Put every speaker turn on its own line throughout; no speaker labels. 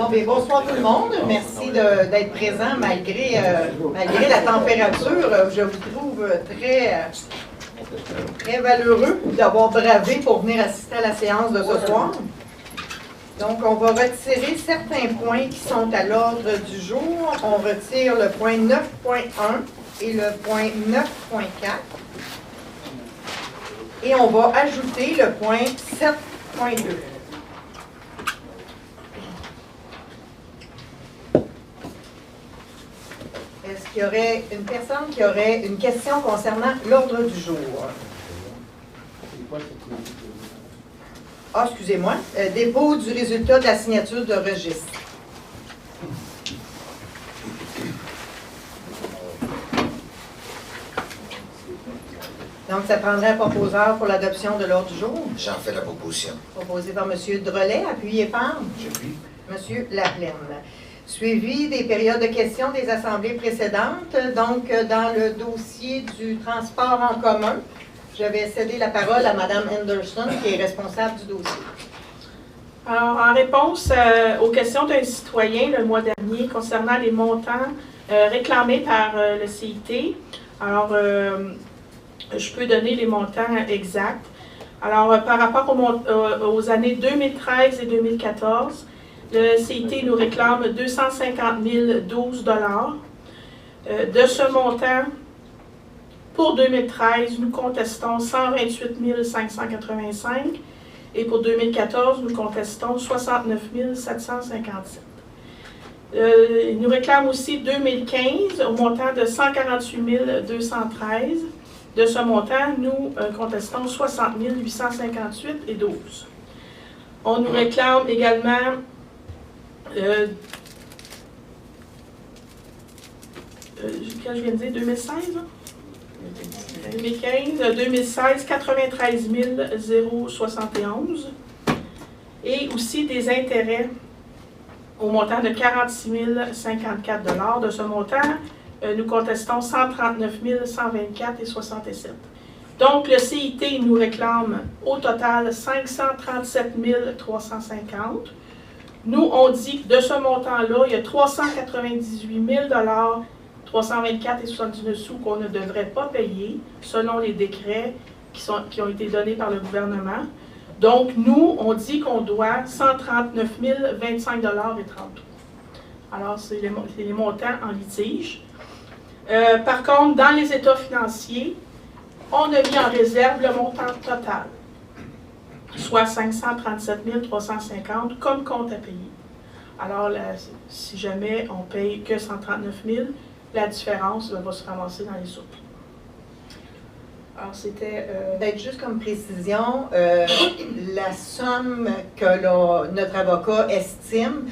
Bon, bien, bonsoir tout le monde. Merci d'être présent malgré la température. Je vous trouve très valeureux d'avoir bravé pour venir assister à la séance de ce soir. Donc, on va retirer certains points qui sont à l'ordre du jour. On retire le point 9.1 et le point 9.4. Et on va ajouter le point 7.2. Est-ce qu'il y aurait une personne qui aurait une question concernant l'ordre du jour? Ah, excusez-moi. Dépôt du résultat de la signature de registre. Donc, ça prendrait un proposeur pour l'adoption de l'ordre du jour.
J'en fais la proposition.
Proposé par M. Drolet, appuyé par M. Laplaine. Suivi des périodes de questions des assemblées précédentes. Donc, dans le dossier du transport en commun, je vais céder la parole à Mme Henderson, qui est responsable du dossier.
Alors, en réponse aux questions d'un citoyen le mois dernier concernant les montants réclamés par le CIT, alors, je peux donner les montants exacts. Alors, par rapport aux années 2013 et 2014, le CIT nous réclame 250 012 $. De ce montant, pour 2013, nous contestons 128 585 et pour 2014, nous contestons 69 757. Il nous réclame aussi 2015 au montant de 148 213. De ce montant, nous contestons 60 858 et 12. On nous réclame également quand je viens de dire 2016, 2015, 2016, 93 071 et aussi des intérêts au montant de 46 054 $. De ce montant, nous contestons 139 124 et 67. Donc, le CIT nous réclame au total 537 350. Nous, on dit que de ce montant-là, il y a 398 000 324 et 79 sous qu'on ne devrait pas payer, selon les décrets qui ont été donnés par le gouvernement. Donc, nous, on dit qu'on doit 139 025 $ et 30. Alors, c'est les montants en litige. Par contre, dans les états financiers, on a mis en réserve le montant total, soit 537 350 comme compte à payer. Alors, là, si jamais on ne paye que 139 000, la différence va se ramasser dans les soupes. Alors, c'était...
Peut-être juste comme précision, la somme que notre avocat estime,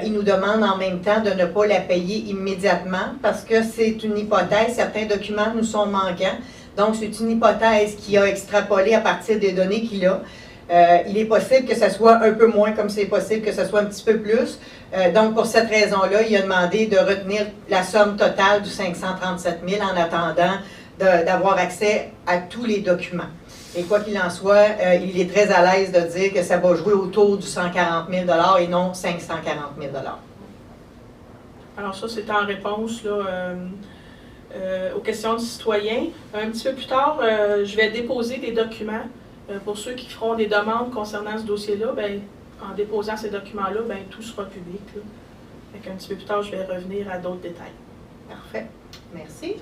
il nous demande en même temps de ne pas la payer immédiatement parce que c'est une hypothèse, certains documents nous sont manquants. Donc, c'est une hypothèse qui a extrapolé à partir des données qu'il a. Il est possible que ce soit un peu moins comme c'est possible que ce soit un petit peu plus. Donc, pour cette raison-là, il a demandé de retenir la somme totale du 537 000 en attendant d'avoir accès à tous les documents. Et quoi qu'il en soit, il est très à l'aise de dire que ça va jouer autour du 140 000 $ et non 540 000 $.
Alors ça, c'est en réponse là, aux questions du citoyen. Un petit peu plus tard, je vais déposer des documents. Pour ceux qui feront des demandes concernant ce dossier-là, ben, en déposant ces documents-là, ben, tout sera public. Un petit peu plus tard, je vais revenir à d'autres détails.
Parfait. Merci.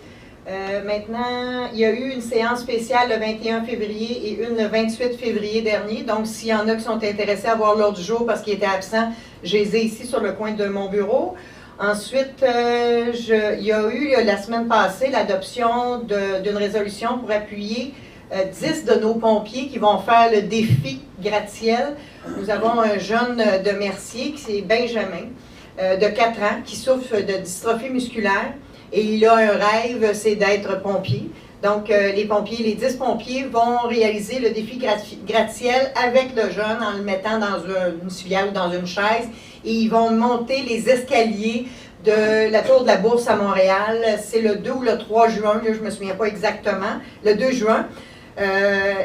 Maintenant, il y a eu une séance spéciale le 21 février et une le 28 février dernier. Donc, s'il y en a qui sont intéressés à voir l'ordre du jour parce qu'ils étaient absents, je les ai ici sur le coin de mon bureau. Ensuite, il y a eu la semaine passée l'adoption d'une résolution pour appuyer 10 de nos pompiers qui vont faire le défi gratte-ciel. Nous avons un jeune de Mercier, qui c'est Benjamin, de 4 ans, qui souffre de dystrophie musculaire. Et il a un rêve, c'est d'être pompier. Donc, les 10 pompiers vont réaliser le défi gratte-ciel avec le jeune en le mettant dans une civière ou dans une chaise. Et ils vont monter les escaliers de la Tour de la Bourse à Montréal. C'est le 2 ou le 3 juin, là, je ne me souviens pas exactement, le 2 juin.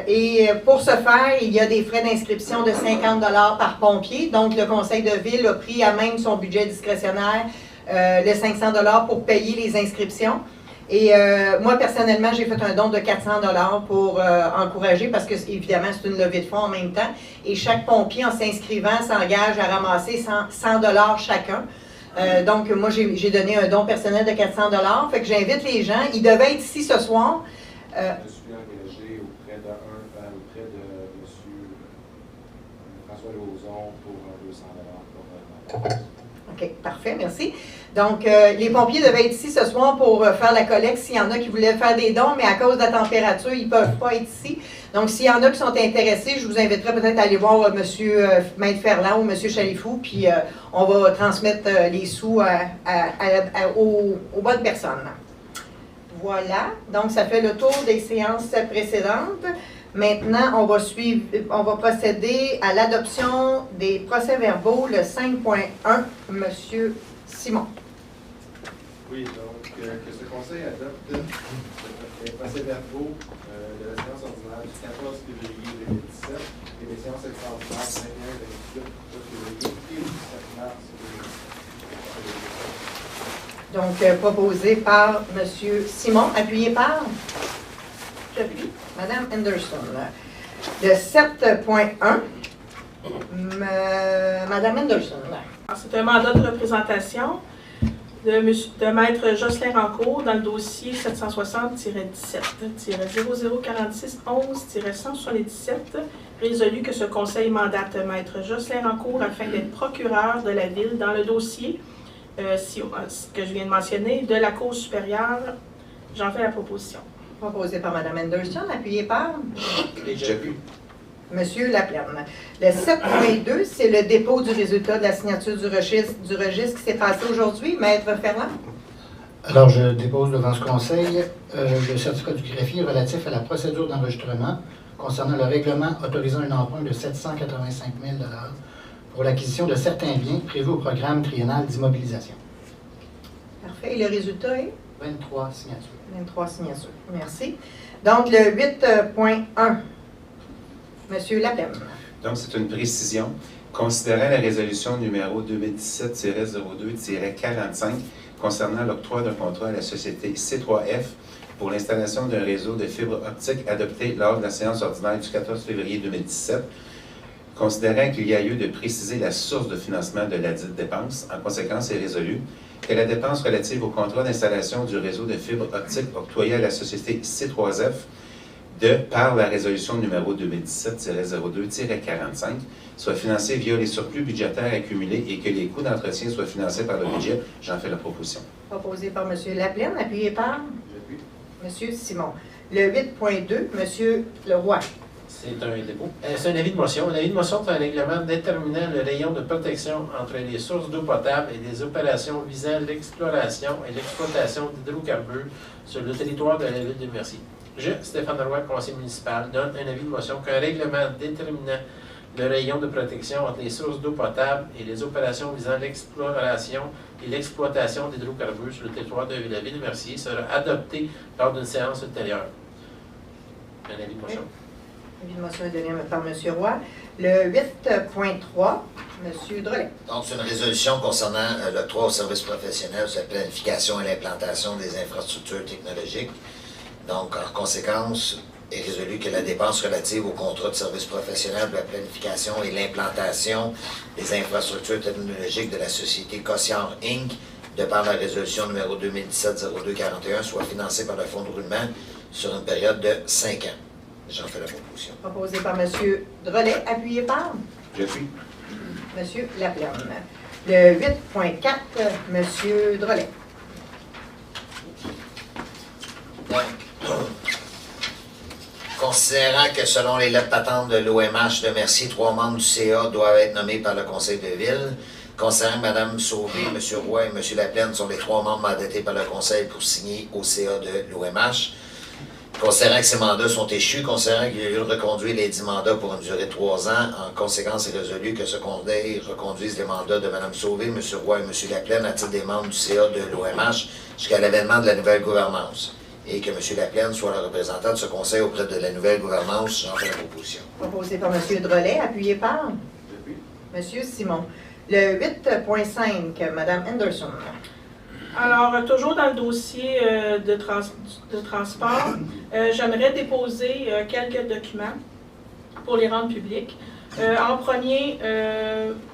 Et pour ce faire, il y a des frais d'inscription de 50 $ par pompier. Donc, le conseil de ville a pris à même son budget discrétionnaire le 500 $ pour payer les inscriptions. Et moi, personnellement, j'ai fait un don de 400 $ pour encourager, parce que, évidemment, c'est une levée de fonds en même temps. Et chaque pompier, en s'inscrivant, s'engage à ramasser 100 $ chacun. Donc, moi, j'ai donné un don personnel de 400 $. Fait que j'invite les gens. Ils devaient être ici ce soir.
Je suis engagé auprès de M. François Lauzon pour 200 $ pour
OK, parfait, merci. Donc, les pompiers devaient être ici ce soir pour faire la collecte s'il y en a qui voulaient faire des dons, mais à cause de la température, ils ne peuvent pas être ici. Donc, s'il y en a qui sont intéressés, je vous inviterai peut-être à aller voir M. Maître Ferland ou M. Chalifou, puis on va transmettre les sous aux bonnes personnes. Voilà, donc ça fait le tour des séances précédentes. Maintenant, on va procéder à l'adoption des procès-verbaux, le 5.1, M. Simon.
Oui, donc que ce conseil adopte les procès-verbaux de la séance ordinaire du 14 février 2017 et des séances extraordinaires du 21 et 28 février et du 17 mars 2017.
Donc, proposé par M. Simon, appuyé par Mme Henderson. Le 7.1, Mme Henderson.
C'est un mandat de représentation de Maître Jocelyn Rancourt dans le dossier 760-17-004611-177, résolu que ce conseil mandate Maître Jocelyn Rancourt afin d'être procureur de la Ville dans le dossier que je viens de mentionner de la Cour supérieure. J'en fais la proposition.
Proposé par Mme Henderson, appuyé par
J'appuie.
Monsieur Laplaine. Le 7.2, c'est le dépôt du résultat de la signature du registre qui s'est passé aujourd'hui. Maître Ferland.
Alors, je dépose devant ce conseil le certificat du greffier relatif à la procédure d'enregistrement concernant le règlement autorisant un emprunt de 785 000 $ pour l'acquisition de certains biens prévus au programme triennal d'immobilisation.
Parfait. Et le résultat est?
23 signatures.
23 signatures. Merci. Donc, le 8.1, Monsieur Laplaine.
Donc, c'est une précision. Considérant la résolution numéro 2017-02-45 concernant l'octroi d'un contrat à la société C3F pour l'installation d'un réseau de fibre optique adopté lors de la séance ordinaire du 14 février 2017, considérant qu'il y a lieu de préciser la source de financement de la dite dépense, en conséquence, est résolu que la dépense relative au contrat d'installation du réseau de fibre optique octroyé à la société C3F par la résolution numéro 2017-02-45 soit financée via les surplus budgétaires accumulés et que les coûts d'entretien soient financés par le budget. J'en fais la proposition.
Proposé par M. Laplaine, appuyé par
J'appuie.
M. Simon. Le 8.2, M. Leroy.
C'est un dépôt. C'est un avis de motion. Un avis de motion, c'est un règlement déterminant le rayon de protection entre les sources d'eau potable et des opérations visant l'exploration et l'exploitation d'hydrocarbures sur le territoire de la ville de Mercier. Je, Stéphane Leroy, conseiller municipal, donne un avis de motion qu'un règlement déterminant le rayon de protection entre les sources d'eau potable et les opérations visant l'exploration et l'exploitation d'hydrocarbures sur le territoire de la ville de Mercier sera adopté lors d'une séance ultérieure. Un avis de motion.
L'avis de motion est donné par M. Roy. Le 8.3, M. Drolet.
Donc, c'est une résolution concernant l'octroi aux services professionnels sur la planification et l'implantation des infrastructures technologiques. Donc, en conséquence, est résolu que la dépense relative au contrat de service professionnel de la planification et l'implantation des infrastructures technologiques de la société Cossiar Inc., de par la résolution numéro 2017-02-41, soit financée par le fonds de roulement sur une période de 5 ans. J'en fais la proposition.
Proposé par M. Drolet, appuyé par
J'appuie.
M. Laplaine. Le 8.4, M. Drolet.
Donc, considérant que selon les lettres patentes de l'OMH de Mercier, 3 membres du CA doivent être nommés par le conseil de ville. Considérant que Mme Sauvé, M. Roy et M. Laplaine sont les 3 membres mandatés par le conseil pour signer au CA de l'OMH. Considérant que ces mandats sont échus, considérant qu'il y a lieu de reconduire les 10 mandats pour une durée de 3 ans, en conséquence, il est résolu que ce conseil reconduise les mandats de Mme Sauvé, M. Roy et M. Laplaine à titre des membres du CA de l'OMH jusqu'à l'avènement de la nouvelle gouvernance. et que M. Laplaine soit le représentant de ce conseil auprès de la nouvelle gouvernance. J'en fais la proposition.
Proposé par M. Drolet, appuyé par M. Simon. Le 8.5, Mme Henderson.
Alors, toujours dans le dossier de transport, j'aimerais déposer quelques documents pour les rendre publics. En premier,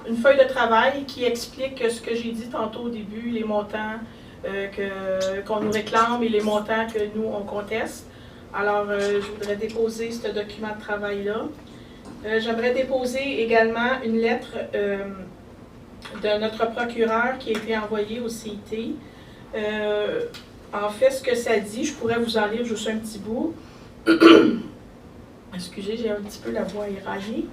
une feuille de travail qui explique ce que j'ai dit tantôt au début, les montants qu'on nous réclame et les montants que nous, on conteste. Alors, je voudrais déposer ce document de travail-là. J'aimerais déposer également une lettre de notre procureur qui a été envoyée au CIT. En fait, ce que ça dit, je pourrais vous en lire juste un petit bout. Excusez, j'ai un petit peu la voix éraillée.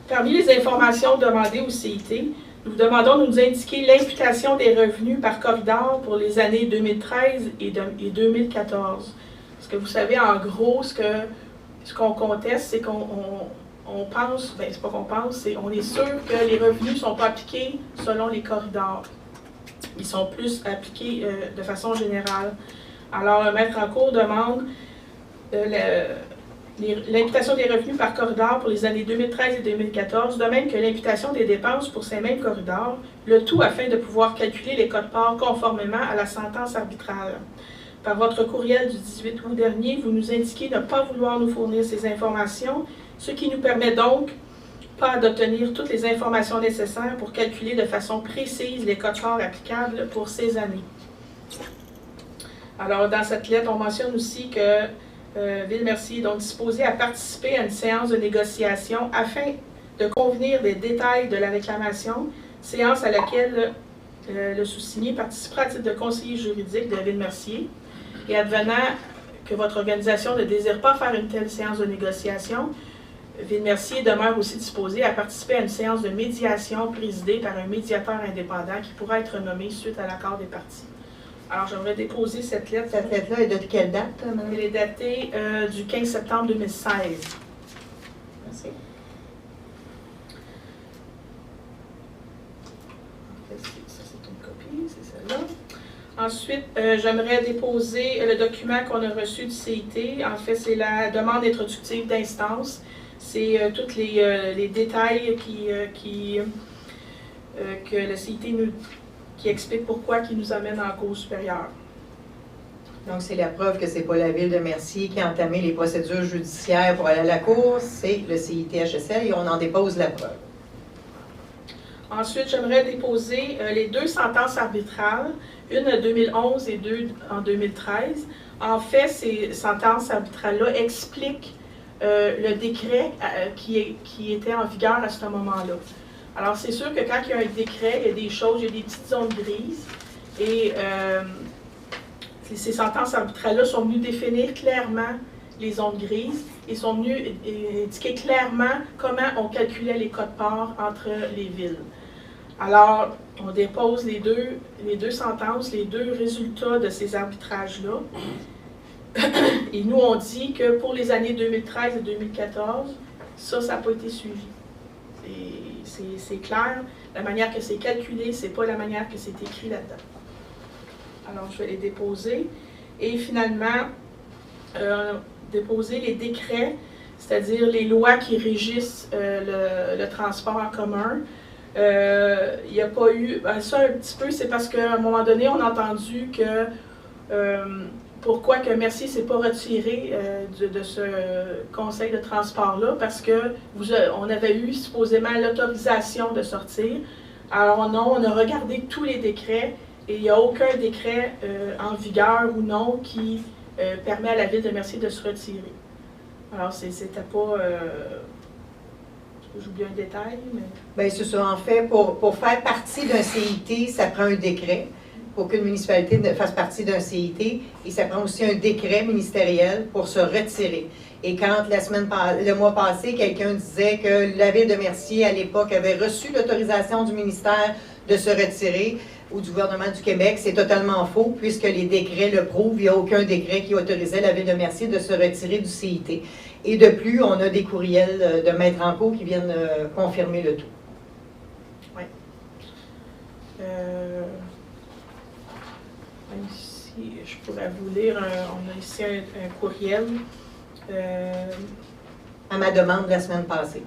Parmi les informations demandées au CIT, nous vous demandons de nous indiquer l'imputation des revenus par corridor pour les années 2013 et 2014. Parce que vous savez, en gros, ce qu'on conteste, c'est qu'on pense, bien, c'est pas qu'on pense, c'est on est sûr que les revenus ne sont pas appliqués selon les corridors. Ils sont plus appliqués de façon générale. Alors, le maître en cours demande l'imputation des revenus par corridor pour les années 2013 et 2014, de même que l'imputation des dépenses pour ces mêmes corridors, le tout afin de pouvoir calculer les quotes-parts conformément à la sentence arbitrale. Par votre courriel du 18 août dernier, vous nous indiquez ne pas vouloir nous fournir ces informations, ce qui nous permet donc pas d'obtenir toutes les informations nécessaires pour calculer de façon précise les quotes-parts applicables pour ces années. Alors, dans cette lettre, on mentionne aussi que Ville-Mercier est donc disposé à participer à une séance de négociation afin de convenir des détails de la réclamation, séance à laquelle le sous-signé participera à titre de conseiller juridique de Ville-Mercier. Et advenant que votre organisation ne désire pas faire une telle séance de négociation, Ville-Mercier demeure aussi disposé à participer à une séance de médiation présidée par un médiateur indépendant qui pourra être nommé suite à l'accord des parties. Alors, j'aimerais déposer cette lettre.
Cette lettre-là est de quelle date, Mme?
Elle est datée du 15 septembre 2016.
Merci. Ça, c'est une copie, c'est celle-là.
Ensuite, j'aimerais déposer le document qu'on a reçu du CIT. En fait, c'est la demande introductive d'instance. C'est tous les détails que le CIT qui explique pourquoi il nous amène en cour supérieure.
Donc, c'est la preuve que ce n'est pas la Ville de Mercier qui a entamé les procédures judiciaires pour aller à la cour, c'est le CIT-HSL et on en dépose la preuve.
Ensuite, j'aimerais déposer les deux sentences arbitrales, une en 2011 et deux en 2013. En fait, ces sentences arbitrales-là expliquent le décret qui était en vigueur à ce moment-là. Alors, c'est sûr que quand il y a un décret, il y a des choses, il y a des petites zones grises. Et ces sentences arbitrales-là sont venues définir clairement les zones grises et sont venues indiquer clairement comment on calculait les quotes-parts entre les villes. Alors, on dépose les deux sentences, les deux résultats de ces arbitrages-là. Et nous, on dit que pour les années 2013 et 2014, ça n'a pas été suivi. C'est clair, la manière que c'est calculé, c'est pas la manière que c'est écrit là-dedans. Alors, je vais les déposer. Et finalement, déposer les décrets, c'est-à-dire les lois qui régissent le transport en commun. Il n'y a pas eu... ça, un petit peu, c'est parce qu'à un moment donné, on a entendu que... pourquoi que Mercier ne s'est pas retiré de ce conseil de transport-là, parce qu'on avait eu supposément l'autorisation de sortir. Alors non, on a regardé tous les décrets et il n'y a aucun décret en vigueur ou non qui permet à la Ville de Mercier de se retirer. Alors c'était pas... J'oublie un détail, mais...
Bien, c'est ça. En fait, pour faire partie d'un CIT, ça prend un décret. Pour qu'une municipalité fasse partie d'un CIT, et ça prend aussi un décret ministériel pour se retirer. Et quand le mois passé, quelqu'un disait que la Ville de Mercier, à l'époque, avait reçu l'autorisation du ministère de se retirer, ou du gouvernement du Québec, c'est totalement faux, puisque les décrets le prouvent. Il n'y a aucun décret qui autorisait la Ville de Mercier de se retirer du CIT. Et de plus, on a des courriels de maître en cours qui viennent confirmer le tout.
Oui. Ici. Si je pourrais vous lire, on a ici un courriel.
À ma demande de la semaine passée.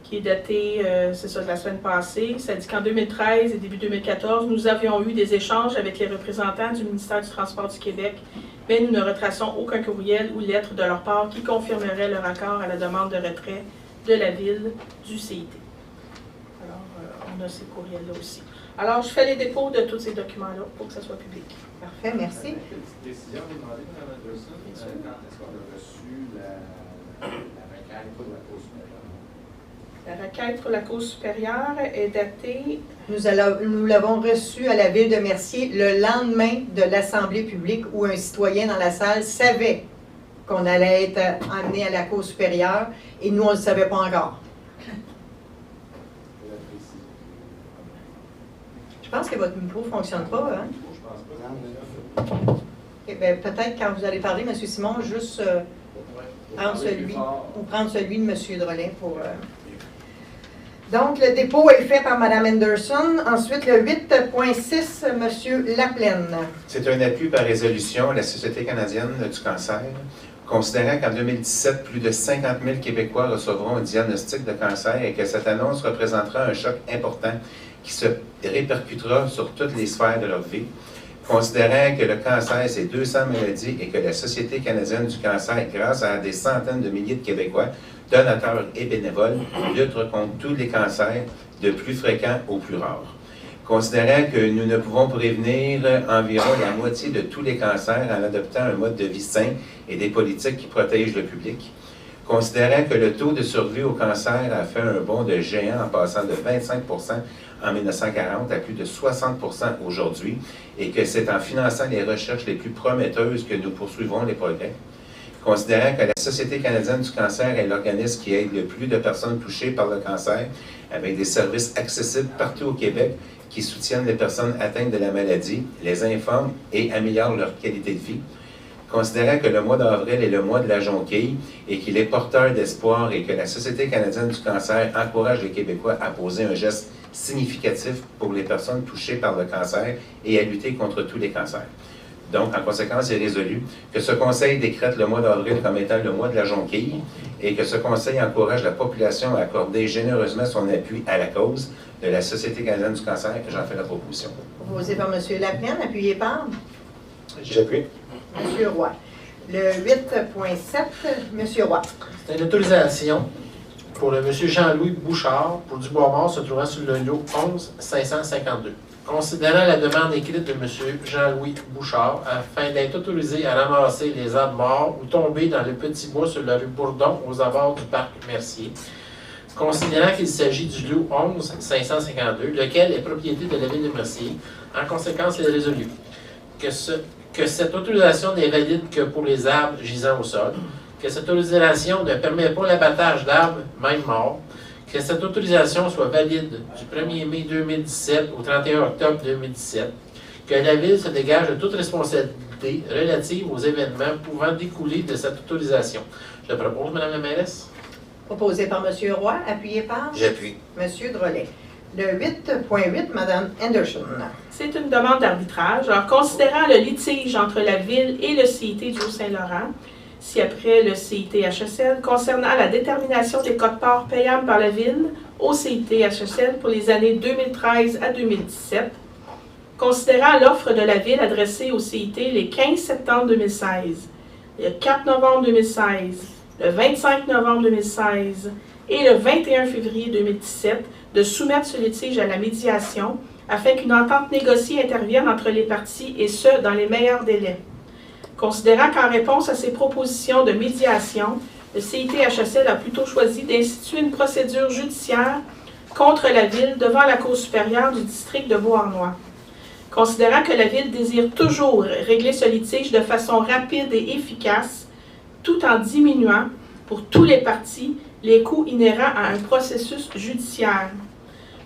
Qui est daté, c'est ça, de la semaine passée. Ça dit qu'en 2013 et début 2014, nous avions eu des échanges avec les représentants du ministère du Transport du Québec, mais nous ne retraçons aucun courriel ou lettre de leur part qui confirmerait leur accord à la demande de retrait de la ville du CIT. Alors, on a ces courriels-là aussi. Alors, je fais les dépôts de tous ces documents-là pour que ça soit public.
Parfait, merci.
Une petite précision, vous demandez, Mme Anderson, quand est-ce qu'on a reçu la requête pour la Cour supérieure?
La requête pour la Cour supérieure est datée.
Nous l'avons reçu à la ville de Mercier le lendemain de l'Assemblée publique où un citoyen dans la salle savait qu'on allait être amené à la Cour supérieure et nous, on ne le savait pas encore. Je pense que votre micro ne fonctionne pas, hein?
Je pense pas.
Eh bien, peut-être quand vous allez parler, M. Simon, juste prendre celui de M. Drolet pour... Donc, le dépôt est fait par Mme Anderson. Ensuite, le 8.6, M. Laplaine.
C'est un appui par résolution à la Société canadienne du cancer, considérant qu'en 2017, plus de 50 000 Québécois recevront un diagnostic de cancer et que cette annonce représentera un choc important qui se répercutera sur toutes les sphères de leur vie. Considérant que le cancer, c'est 200 maladies et que la Société canadienne du cancer, grâce à des centaines de milliers de Québécois, donateurs et bénévoles, lutte contre tous les cancers, de plus fréquents aux plus rares. Considérant que nous ne pouvons prévenir environ la moitié de tous les cancers en adoptant un mode de vie sain et des politiques qui protègent le public. Considérant que le taux de survie au cancer a fait un bond de géant en passant de 25 en 1940 à plus de 60 aujourd'hui et que c'est en finançant les recherches les plus prometteuses que nous poursuivons les progrès. Considérant que la Société canadienne du cancer est l'organisme qui aide le plus de personnes touchées par le cancer avec des services accessibles partout au Québec qui soutiennent les personnes atteintes de la maladie, les informent et améliorent leur qualité de vie. Considérant que le mois d'avril est le mois de la jonquille et qu'il est porteur d'espoir et que la Société canadienne du cancer encourage les Québécois à poser un geste significatif pour les personnes touchées par le cancer et à lutter contre tous les cancers. Donc, en conséquence, il est résolu que ce Conseil décrète le mois d'avril comme étant le mois de la jonquille et que ce Conseil encourage la population à accorder généreusement son appui à la cause de la Société canadienne du cancer. J'en fais la proposition.
Proposé par M. Laplaine, appuyé par
J'appuie.
M. Roy. Le 8.7, M. Roy.
C'est une autorisation pour le monsieur Jean-Louis Bouchard pour du bois-mort se trouvant sur le lot 11-552. Considérant la demande écrite de monsieur Jean-Louis Bouchard afin d'être autorisé à ramasser les arbres morts ou tombés dans le petit bois sur la rue Bourdon aux abords du parc Mercier, considérant qu'il s'agit du lot 11-552, lequel est propriété de la ville de Mercier, en conséquence, il est résolu que cette autorisation n'est valide que pour les arbres gisant au sol, que cette autorisation ne permet pas l'abattage d'arbres, même morts, que cette autorisation soit valide du 1er mai 2017 au 31 octobre 2017, que la Ville se dégage de toute responsabilité relative aux événements pouvant découler de cette autorisation. Je propose, Mme la mairesse.
Proposé par M. Roy, appuyé par
J'appuie.
M. Drolet. Le 8.8, Mme Anderson.
C'est une demande d'arbitrage. Alors, considérant le litige entre la Ville et le CIT du Haut-Saint-Laurent, ci-après le CIT-HSL, concernant la détermination des quotes-parts payables par la Ville au CIT-HSL pour les années 2013 à 2017, considérant l'offre de la Ville adressée au CIT les 15 septembre 2016, le 4 novembre 2016, le 25 novembre 2016 et le 21 février 2017, de soumettre ce litige à la médiation afin qu'une entente négociée intervienne entre les parties et ce, dans les meilleurs délais. Considérant qu'en réponse à ces propositions de médiation, le CIT-HSL a plutôt choisi d'instituer une procédure judiciaire contre la Ville devant la Cour supérieure du district de Beauharnois. Considérant que la Ville désire toujours régler ce litige de façon rapide et efficace, tout en diminuant, pour tous les partis, les coûts inhérents à un processus judiciaire.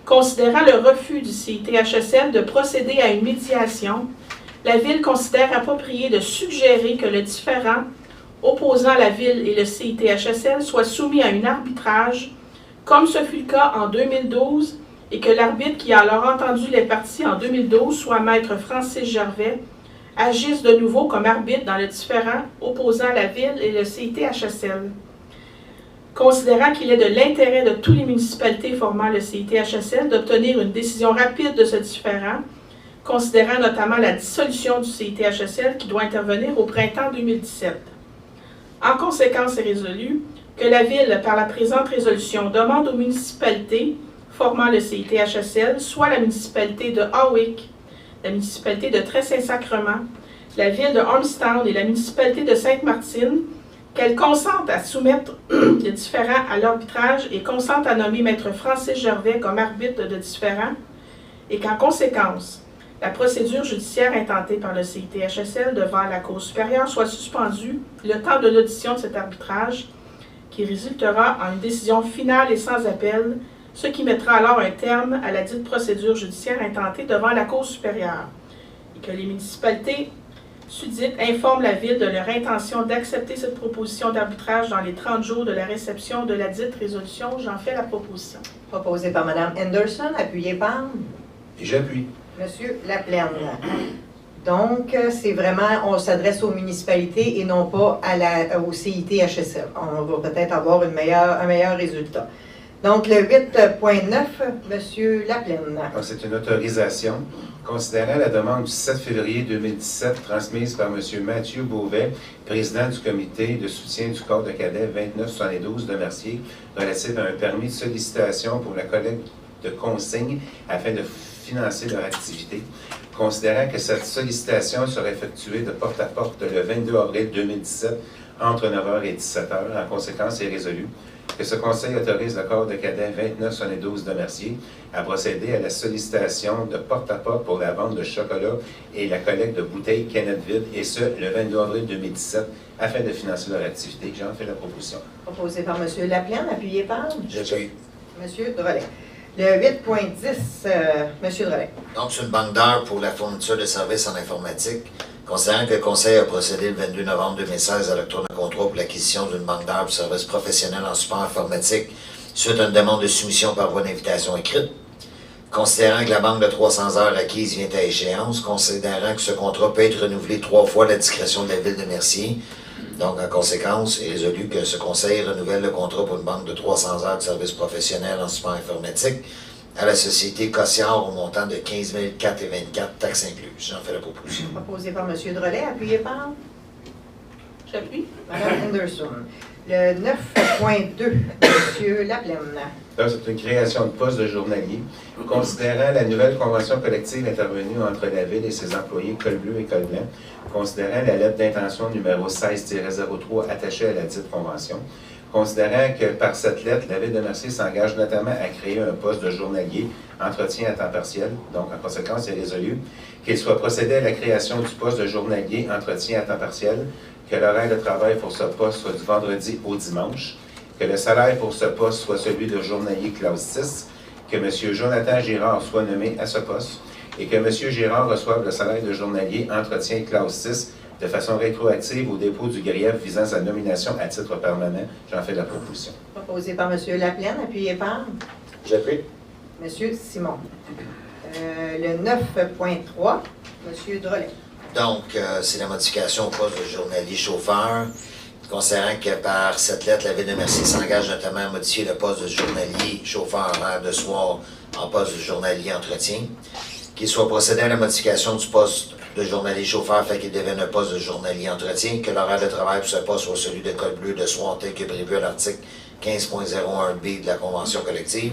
Considérant le refus du CIT-HSL de procéder à une médiation, la Ville considère approprié de suggérer que le différend opposant la Ville et le CIT-HSL soit soumis à un arbitrage, comme ce fut le cas en 2012 et que l'arbitre qui a alors entendu les parties en 2012, soit Maître Francis Gervais, agisse de nouveau comme arbitre dans le différend opposant la Ville et le CIT-HSL. Considérant qu'il est de l'intérêt de toutes les municipalités formant le CIT-HSL d'obtenir une décision rapide de ce différend, considérant notamment la dissolution du CIT-HSL qui doit intervenir au printemps 2017. En conséquence, est résolu que la Ville, par la présente résolution, demande aux municipalités formant le CIT-HSL, soit la municipalité de Hawick, la municipalité de Très-Saint-Sacrement, la Ville de Ormstown et la municipalité de Sainte-Martine, qu'elles consentent à soumettre le différend à l'arbitrage et consentent à nommer Maître Francis Gervais comme arbitre de différend, et qu'en conséquence, la procédure judiciaire intentée par le CIT-HSL devant la Cour supérieure soit suspendue le temps de l'audition de cet arbitrage, qui résultera en une décision finale et sans appel, ce qui mettra alors un terme à la dite procédure judiciaire intentée devant la Cour supérieure, et que les municipalités susdites informent la Ville de leur intention d'accepter cette proposition d'arbitrage dans les 30 jours de la réception de la dite résolution. J'en fais la proposition.
Proposé par Mme Henderson, appuyé par
Et j'appuie.
Monsieur Laplaine. Donc, c'est vraiment, on s'adresse aux municipalités et non pas au CIT-HSL. On va peut-être avoir un meilleur résultat. Donc, le 8.9, Monsieur Laplaine.
C'est une autorisation. Considérant la demande du 7 février 2017 transmise par M. Mathieu Beauvais, président du comité de soutien du corps de cadets 2972 de Mercier, relative à un permis de sollicitation pour la collecte de consignes afin de financer leur activité. Considérant que cette sollicitation sera effectuée de porte à porte le 22 avril 2017 entre 9h et 17h, en conséquence, est résolu que ce Conseil autorise le corps de cadets 2972 de Mercier à procéder à la sollicitation de porte à porte pour la vente de chocolat et la collecte de bouteilles canettes vides, et ce, le 22 avril 2017, afin de financer leur activité. J'en fais la proposition.
Proposé par M. Laplaine, appuyé par
J'appuie.
M. Drolet. Le 8.10, M. Drolet.
Donc, c'est une banque d'heures pour la fourniture de services en informatique. Considérant que le Conseil a procédé le 22 novembre 2016 à l'octroi d'un contrat pour l'acquisition d'une banque d'heures pour services professionnels en support informatique suite à une demande de soumission par voie d'invitation écrite. Considérant que la banque de 300 heures acquises vient à échéance, considérant que ce contrat peut être renouvelé 3 fois à la discrétion de la Ville de Mercier. Donc, en conséquence, est résolu que ce Conseil renouvelle le contrat pour une banque de 300 heures de services professionnels en support informatique à la société Cossiard au montant de 15 424, taxes incluses. J'en fais la proposition.
Proposé par M. Drolet, appuyé par
J'appuie.
Mme Henderson. Le 9.2, M. Laplaine.
Donc, c'est une création de poste de journalier. Considérant la nouvelle convention collective intervenue entre la Ville et ses employés col bleu et col blanc, considérant la lettre d'intention numéro 16-03 attachée à la dite convention, considérant que par cette lettre, la Ville de Mercier s'engage notamment à créer un poste de journalier entretien à temps partiel. Donc, en conséquence, il est résolu qu'il soit procédé à la création du poste de journalier entretien à temps partiel, que l'horaire de travail pour ce poste soit du vendredi au dimanche, que le salaire pour ce poste soit celui de journalier classe 6, que M. Jonathan Girard soit nommé à ce poste et que M. Girard reçoive le salaire de journalier entretien classe 6 de façon rétroactive au dépôt du grief visant sa nomination à titre permanent. J'en fais la proposition.
Proposé par M. Laplaine, appuyé par
J'appuie.
M. Simon. Le 9.3, M. Drolet.
Donc, c'est la modification au poste de journalier chauffeur. Considérant que par cette lettre, la Ville de Mercier s'engage notamment à modifier le poste de journalier chauffeur horaire de soir en poste de journalier entretien, qu'il soit procédé à la modification du poste de journalier chauffeur afin qu'il devienne un poste de journalier entretien, que l'horaire de travail pour ce poste soit celui de col bleu de soir tel que prévu à l'article 15.01b de la Convention collective,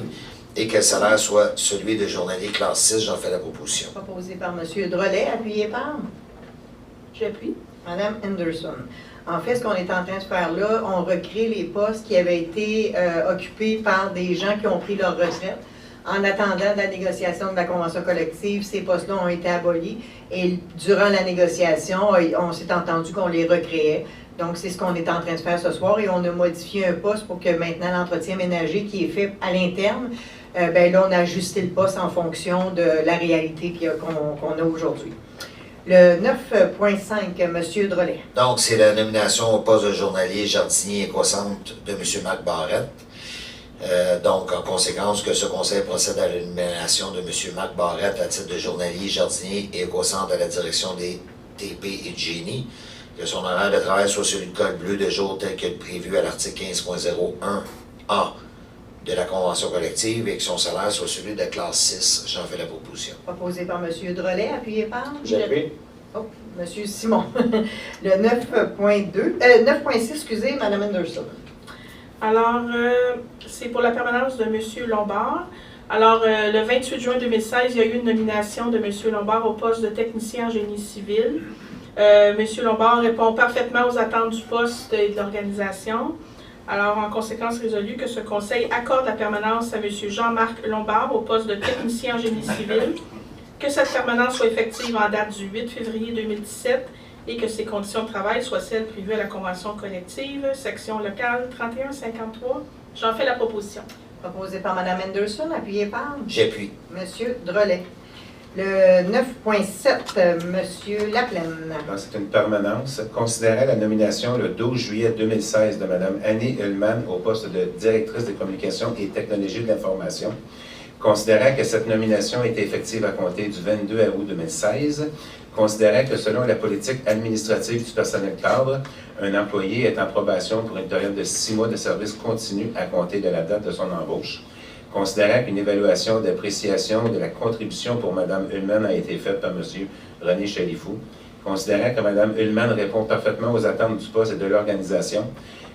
et que le salaire soit celui de journalier classe 6. J'en fais la proposition.
Proposé par M. Drolet, appuyé par
J'appuie.
Mme Henderson. En fait, ce qu'on est en train de faire là, on recrée les postes qui avaient été occupés par des gens qui ont pris leur retraite. En attendant la négociation de la convention collective, ces postes-là ont été abolis et durant la négociation, on s'est entendu qu'on les recréait. Donc, c'est ce qu'on est en train de faire ce soir et on a modifié un poste pour que maintenant l'entretien ménager qui est fait à l'interne, ben là, on a ajusté le poste en fonction de la réalité qu'on a aujourd'hui. Le 9.5, M. Drolet.
Donc, c'est la nomination au poste de journalier jardinier et croissante de M. Marc Barrette. Donc, en conséquence, que ce conseil procède à l'énumération de M. Marc Barrette à titre de journalier, jardinier et éco-centre à la direction des TP et de génie, que son horaire de travail soit celui de col bleu de jour tel que prévu à l'article 15.01A de la Convention collective et que son salaire soit celui de classe 6. J'en fais la proposition.
Proposé par M. Drolet, appuyé par?
J'appuie.
Oh, M. Simon. Le 9.6, excusez, Mme Anderson.
Alors, c'est pour la permanence de M. Lombard. Alors, le 28 juin 2016, il y a eu une nomination de M. Lombard au poste de technicien en génie civil. M. Lombard répond parfaitement aux attentes du poste et de l'organisation. Alors, en conséquence résolue, que ce conseil accorde la permanence à M. Jean-Marc Lombard au poste de technicien en génie civil, que cette permanence soit effective en date du 8 février 2017 et que ses conditions de travail soient celles prévues à la Convention collective, section locale 3153. J'en fais la proposition.
Proposé par Mme Anderson, appuyé par?
J'appuie.
M. Drolet. Le 9.7, M. Laplaine.
C'est une permanence. Considérant la nomination le 12 juillet 2016 de Mme Annie Ullmann au poste de directrice des communications et technologies de l'information, considérant que cette nomination est effective à compter du 22 août 2016, considérant que selon la politique administrative du personnel cadre, un employé est en probation pour une période de 6 mois de service continu à compter de la date de son embauche, considérant qu'une évaluation d'appréciation de la contribution pour Mme Ullmann a été faite par M. René Chalifou, considérant que Mme Ullmann répond parfaitement aux attentes du poste et de l'organisation,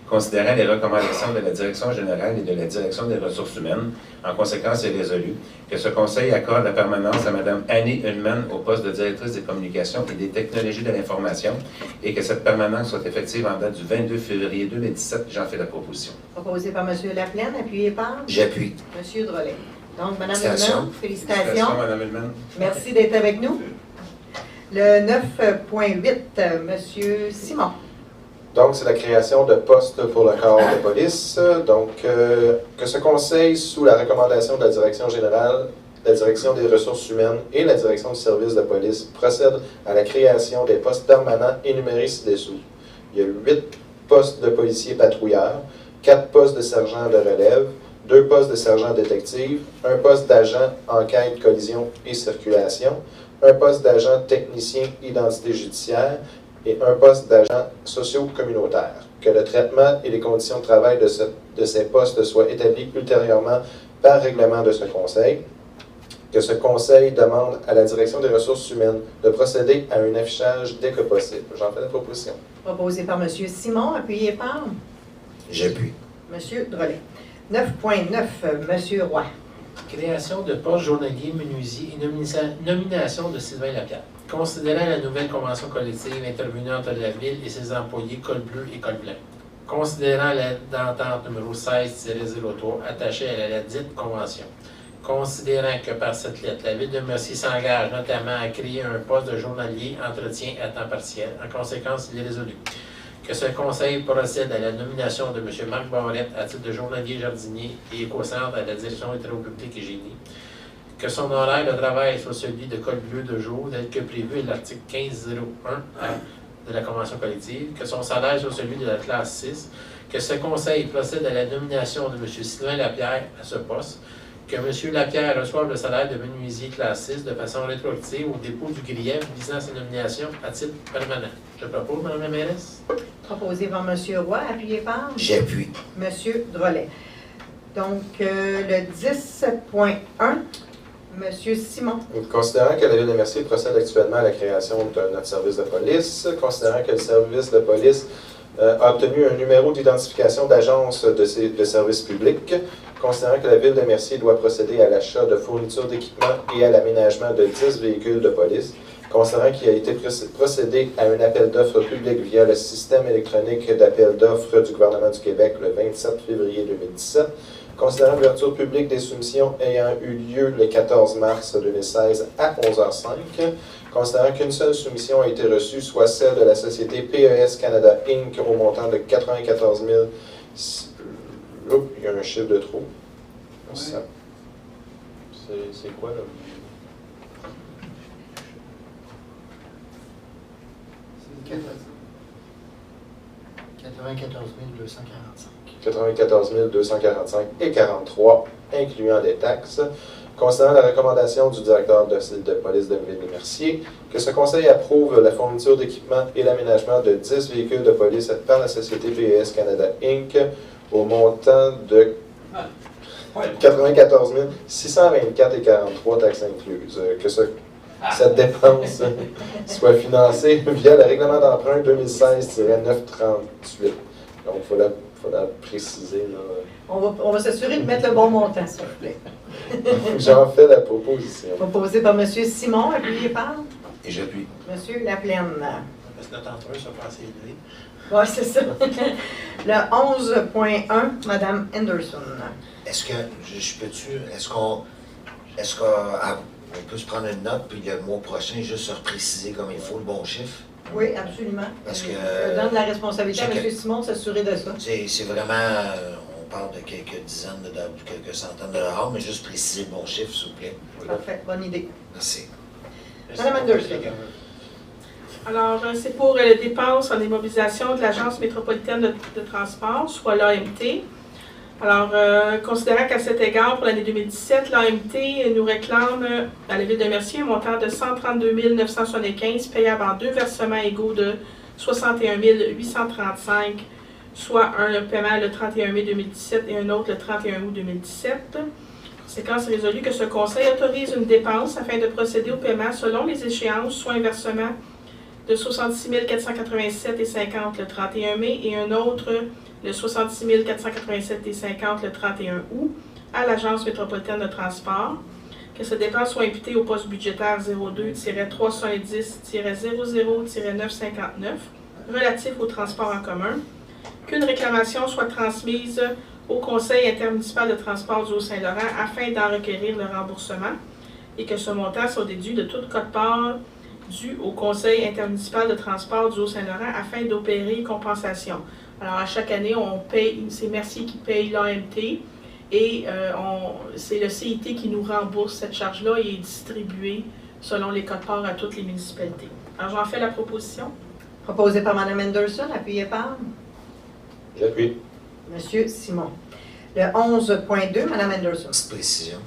considérant les recommandations de la Direction générale et de la Direction des ressources humaines, en conséquence, est résolu que ce conseil accorde la permanence à Mme Annie Ullmann au poste de directrice des communications et des technologies de l'information et que cette permanence soit effective en date du 22 février 2017. J'en fais la proposition.
Proposé par M. Laplaine, appuyé par?
J'appuie.
M. Drolet. Donc, Mme
Félicitations.
Ullmann, félicitations.
Mme Ullmann.
Merci d'être avec nous. Le 9.8, M. Simon.
Donc, c'est la création de postes pour le corps de police. Donc, que ce conseil, sous la recommandation de la Direction générale, la Direction des ressources humaines et la Direction du service de police, procède à la création des postes permanents énumérés ci-dessous. Il y a 8 postes de policiers patrouilleurs, 4 postes de sergent de relève, 2 postes de sergent détective, 1 poste d'agent enquête, collision et circulation, 1 poste d'agent technicien identité judiciaire, et 1 poste d'agent socio-communautaire. Que le traitement et les conditions de travail de ces postes soient établis ultérieurement par règlement de ce conseil. Que ce conseil demande à la Direction des ressources humaines de procéder à un affichage dès que possible. J'en fais la proposition.
Proposé par M. Simon, appuyé par?
J'appuie.
M. Drolet. 9.9, M. Roy.
Création de poste journalier menuisier et nomination de Sylvain Lapierre. Considérant la nouvelle convention collective intervenue entre la Ville et ses employés col bleu et col blanc. Considérant l'aide d'entente numéro 16-03 attachée à la dite convention. Considérant que par cette lettre, la Ville de Mercier s'engage notamment à créer un poste de journalier entretien à temps partiel. En conséquence, il est résolu que ce conseil procède à la nomination de M. Marc Barrette à titre de journalier jardinier et éco-centre à la direction des travaux publics et génie. Que son horaire de travail soit celui de col bleu de jour, tel que prévu à l'article 15.01 de la Convention collective. Que son salaire soit celui de la classe 6. Que ce conseil procède à la nomination de M. Sylvain Lapierre à ce poste. Que M. Lapierre reçoive le salaire de menuisier classe 6 de façon rétroactive au dépôt du grief visant sa nomination à titre permanent. Je propose, Mme la mairesse.
Proposé par M. Roy, appuyé par?
J'appuie.
M. Drolet. Donc, le 10.1, M. Simon.
Considérant que la Ville de Mercier procède actuellement à la création de notre service de police, considérant que le service de police a obtenu un numéro d'identification d'agence de services publics, considérant que la Ville de Mercier doit procéder à l'achat de fournitures d'équipement et à l'aménagement de 10 véhicules de police, considérant qu'il a été procédé à un appel d'offres public via le système électronique d'appel d'offres du gouvernement du Québec le 27 février 2017, considérant l'ouverture publique des soumissions ayant eu lieu le 14 mars 2016 à 11h05, considérant qu'une seule soumission a été reçue, soit celle de la société PES Canada Inc. au montant de 94 000... Oups, il y a un chiffre de trop. C'est quoi, là?
94 245.
94 245 et 43, incluant les taxes. Concernant la recommandation du directeur de police de Ville-des-Merciers, que ce conseil approuve la fourniture d'équipements et l'aménagement de 10 véhicules de police par la société PES Canada Inc. au montant de 94 624 et 43 taxes incluses. Que cette dépense soit financée via le règlement d'emprunt 2016-938. Donc, il faut la préciser. Là.
On va s'assurer de mettre le bon montant, s'il vous plaît.
J'en fais la proposition.
Proposé par M. Simon, appuyé par
Et j'appuie.
M. Laplaine.
Parce que notre emprunt, ça passe élevé.
Oui, c'est ça. Le 11.1, Mme Anderson.
Est-ce que, est-ce qu'on peut se prendre une note, puis le mois prochain, juste se repréciser comme il faut le bon chiffre?
Oui, absolument.
Parce que,
je donne la responsabilité à M. Simon de s'assurer de ça.
C'est vraiment, on parle de quelques dizaines, quelques centaines de dollars, mais juste préciser le bon chiffre, s'il vous plaît.
Parfait, bonne idée.
Merci.
Mme Anderson.
Alors, c'est pour les dépenses en immobilisation de l'Agence métropolitaine de transport, soit l'AMT. Alors, considérant qu'à cet égard, pour l'année 2017, l'AMT nous réclame à la Ville de Mercier un montant de 132 975 payable en 2 versements égaux de 61 835, soit un paiement le 31 mai 2017 et un autre le 31 août 2017. Conséquence résolue que ce Conseil autorise une dépense afin de procéder au paiement selon les échéances, soit un versement de 66 487,50 le 31 mai et un autre le 66 487,50 le 31 août à l'Agence métropolitaine de transport, que cette dépense soit imputée au poste budgétaire 02-310-00-959 relatif au transport en commun, qu'une réclamation soit transmise au Conseil intermunicipal de transport du Haut-Saint-Laurent afin d'en requérir le remboursement et que ce montant soit déduit de toute quote-part due au Conseil intermunicipal de transport du Haut-Saint-Laurent afin d'opérer compensation. Alors, à chaque année, on paye, c'est Mercier qui paye l'AMT et c'est le CIT qui nous rembourse cette charge-là et est distribué selon les quote-parts à toutes les municipalités. Alors, j'en fais la proposition.
Proposé par Mme Anderson, appuyé par
J'appuie.
M. Simon. Le 11.2, Mme Anderson.
Petite précision.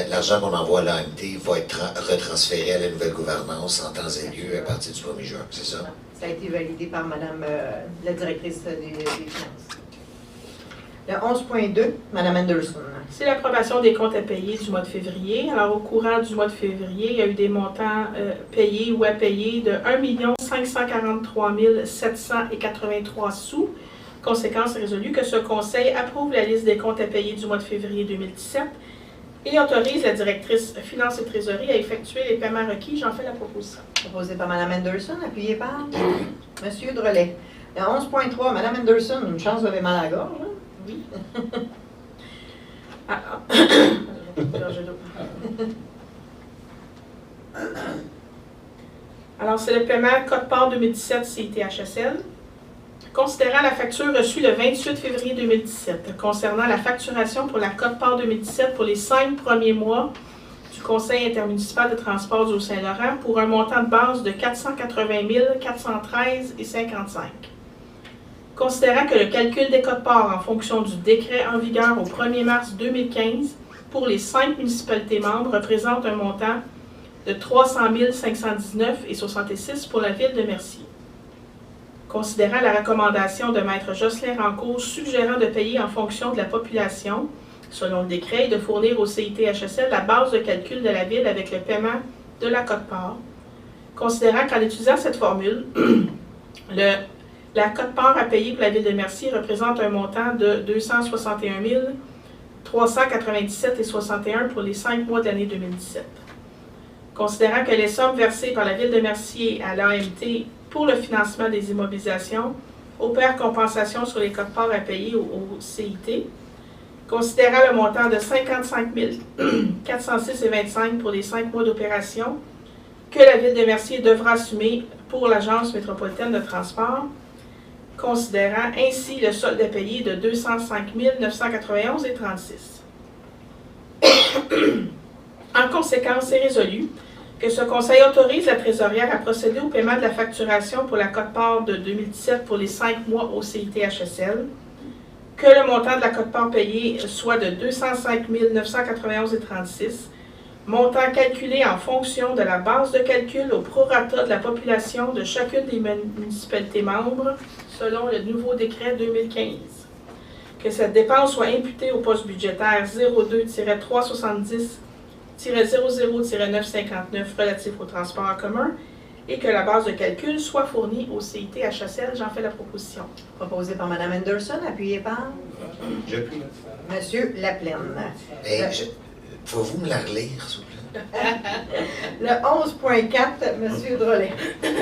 L'argent qu'on envoie à l'AMT va être retransféré à la nouvelle gouvernance en temps et lieu à partir du 1er juin, c'est ça?
Ça a été validé par Mme la directrice des finances. Le 11.2, Mme Anderson.
C'est l'approbation des comptes à payer du mois de février. Alors, au courant du mois de février, il y a eu des montants payés ou à payer de 1 543 783 sous. Conséquence résolue que ce Conseil approuve la liste des comptes à payer du mois de février 2017 et autorise la directrice Finances et Trésorerie à effectuer les paiements requis. J'en fais la proposition.
Proposé par Mme Anderson, appuyé par M. Drolet. Le 11.3, Mme Anderson, une chance, vous avez mal à la gorge, hein?
Oui. Alors, c'est le paiement quote-part 2017 CIT-HSL. Considérant la facture reçue le 28 février 2017, concernant la facturation pour la quote-part 2017 pour les 5 premiers mois du Conseil intermunicipal de transport du Haut-Saint-Laurent pour un montant de base de 480 413,55. Considérant que le calcul des quote-parts en fonction du décret en vigueur au 1er mars 2015 pour les 5 municipalités membres représente un montant de 300 519,66 pour la Ville de Mercier. Considérant la recommandation de Maître Jocelyn Rancourt suggérant de payer en fonction de la population, selon le décret, et de fournir au CIT-HSL la base de calcul de la Ville avec le paiement de la quote-part. Considérant qu'en utilisant cette formule, la quote-part à payer pour la Ville de Mercier représente un montant de 261 397,61 pour les 5 mois de l'année 2017. Considérant que les sommes versées par la Ville de Mercier à l'AMT pour le financement des immobilisations opèrent compensation sur les quote-parts à payer au CIT, considérant le montant de 55 406,25 pour les 5 mois d'opération que la Ville de Mercier devra assumer pour l'Agence métropolitaine de transport, considérant ainsi le solde à payer de 205 991,36. En conséquence, c'est résolu Que ce conseil autorise la trésorière à procéder au paiement de la facturation pour la quote-part de 2017 pour les 5 mois au CIT-HSL. Que le montant de la quote-part payée soit de 205 991,36 $, montant calculé en fonction de la base de calcul au prorata de la population de chacune des municipalités membres selon le nouveau décret 2015. Que cette dépense soit imputée au poste budgétaire 02-370-00-959 relatif au transport en commun et que la base de calcul soit fournie au CIT-HSL. J'en fais la proposition.
Proposé par Mme Anderson, appuyé par
J'appuie.
M. Laplaine.
Faut-vous me la relire, s'il vous plaît?
Le 11.4, M. Drolet.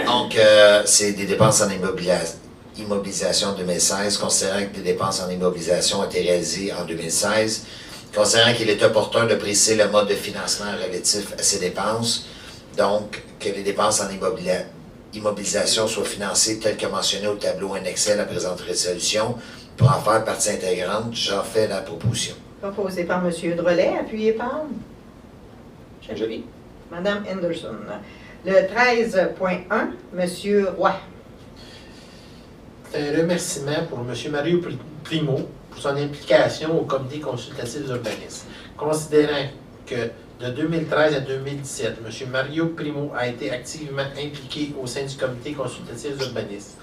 Donc, c'est des dépenses en immobilisation 2016, considérant que des dépenses en immobilisation ont été réalisées en 2016, considérant qu'il est opportun de préciser le mode de financement relatif à ces dépenses, donc que les dépenses en immobilisation soient financées telles que mentionnées au tableau annexé à la présente résolution, pour en faire partie intégrante, j'en fais la proposition.
Proposé par M. Drolet, appuyé par
J'appuie.
Mme Anderson. Le 13.1, M. Roy.
Un remerciement pour M. Mario Primo pour son implication au comité consultatif d'urbanisme. Considérant que de 2013 à 2017, M. Mario Primo a été activement impliqué au sein du comité consultatif d'urbanisme.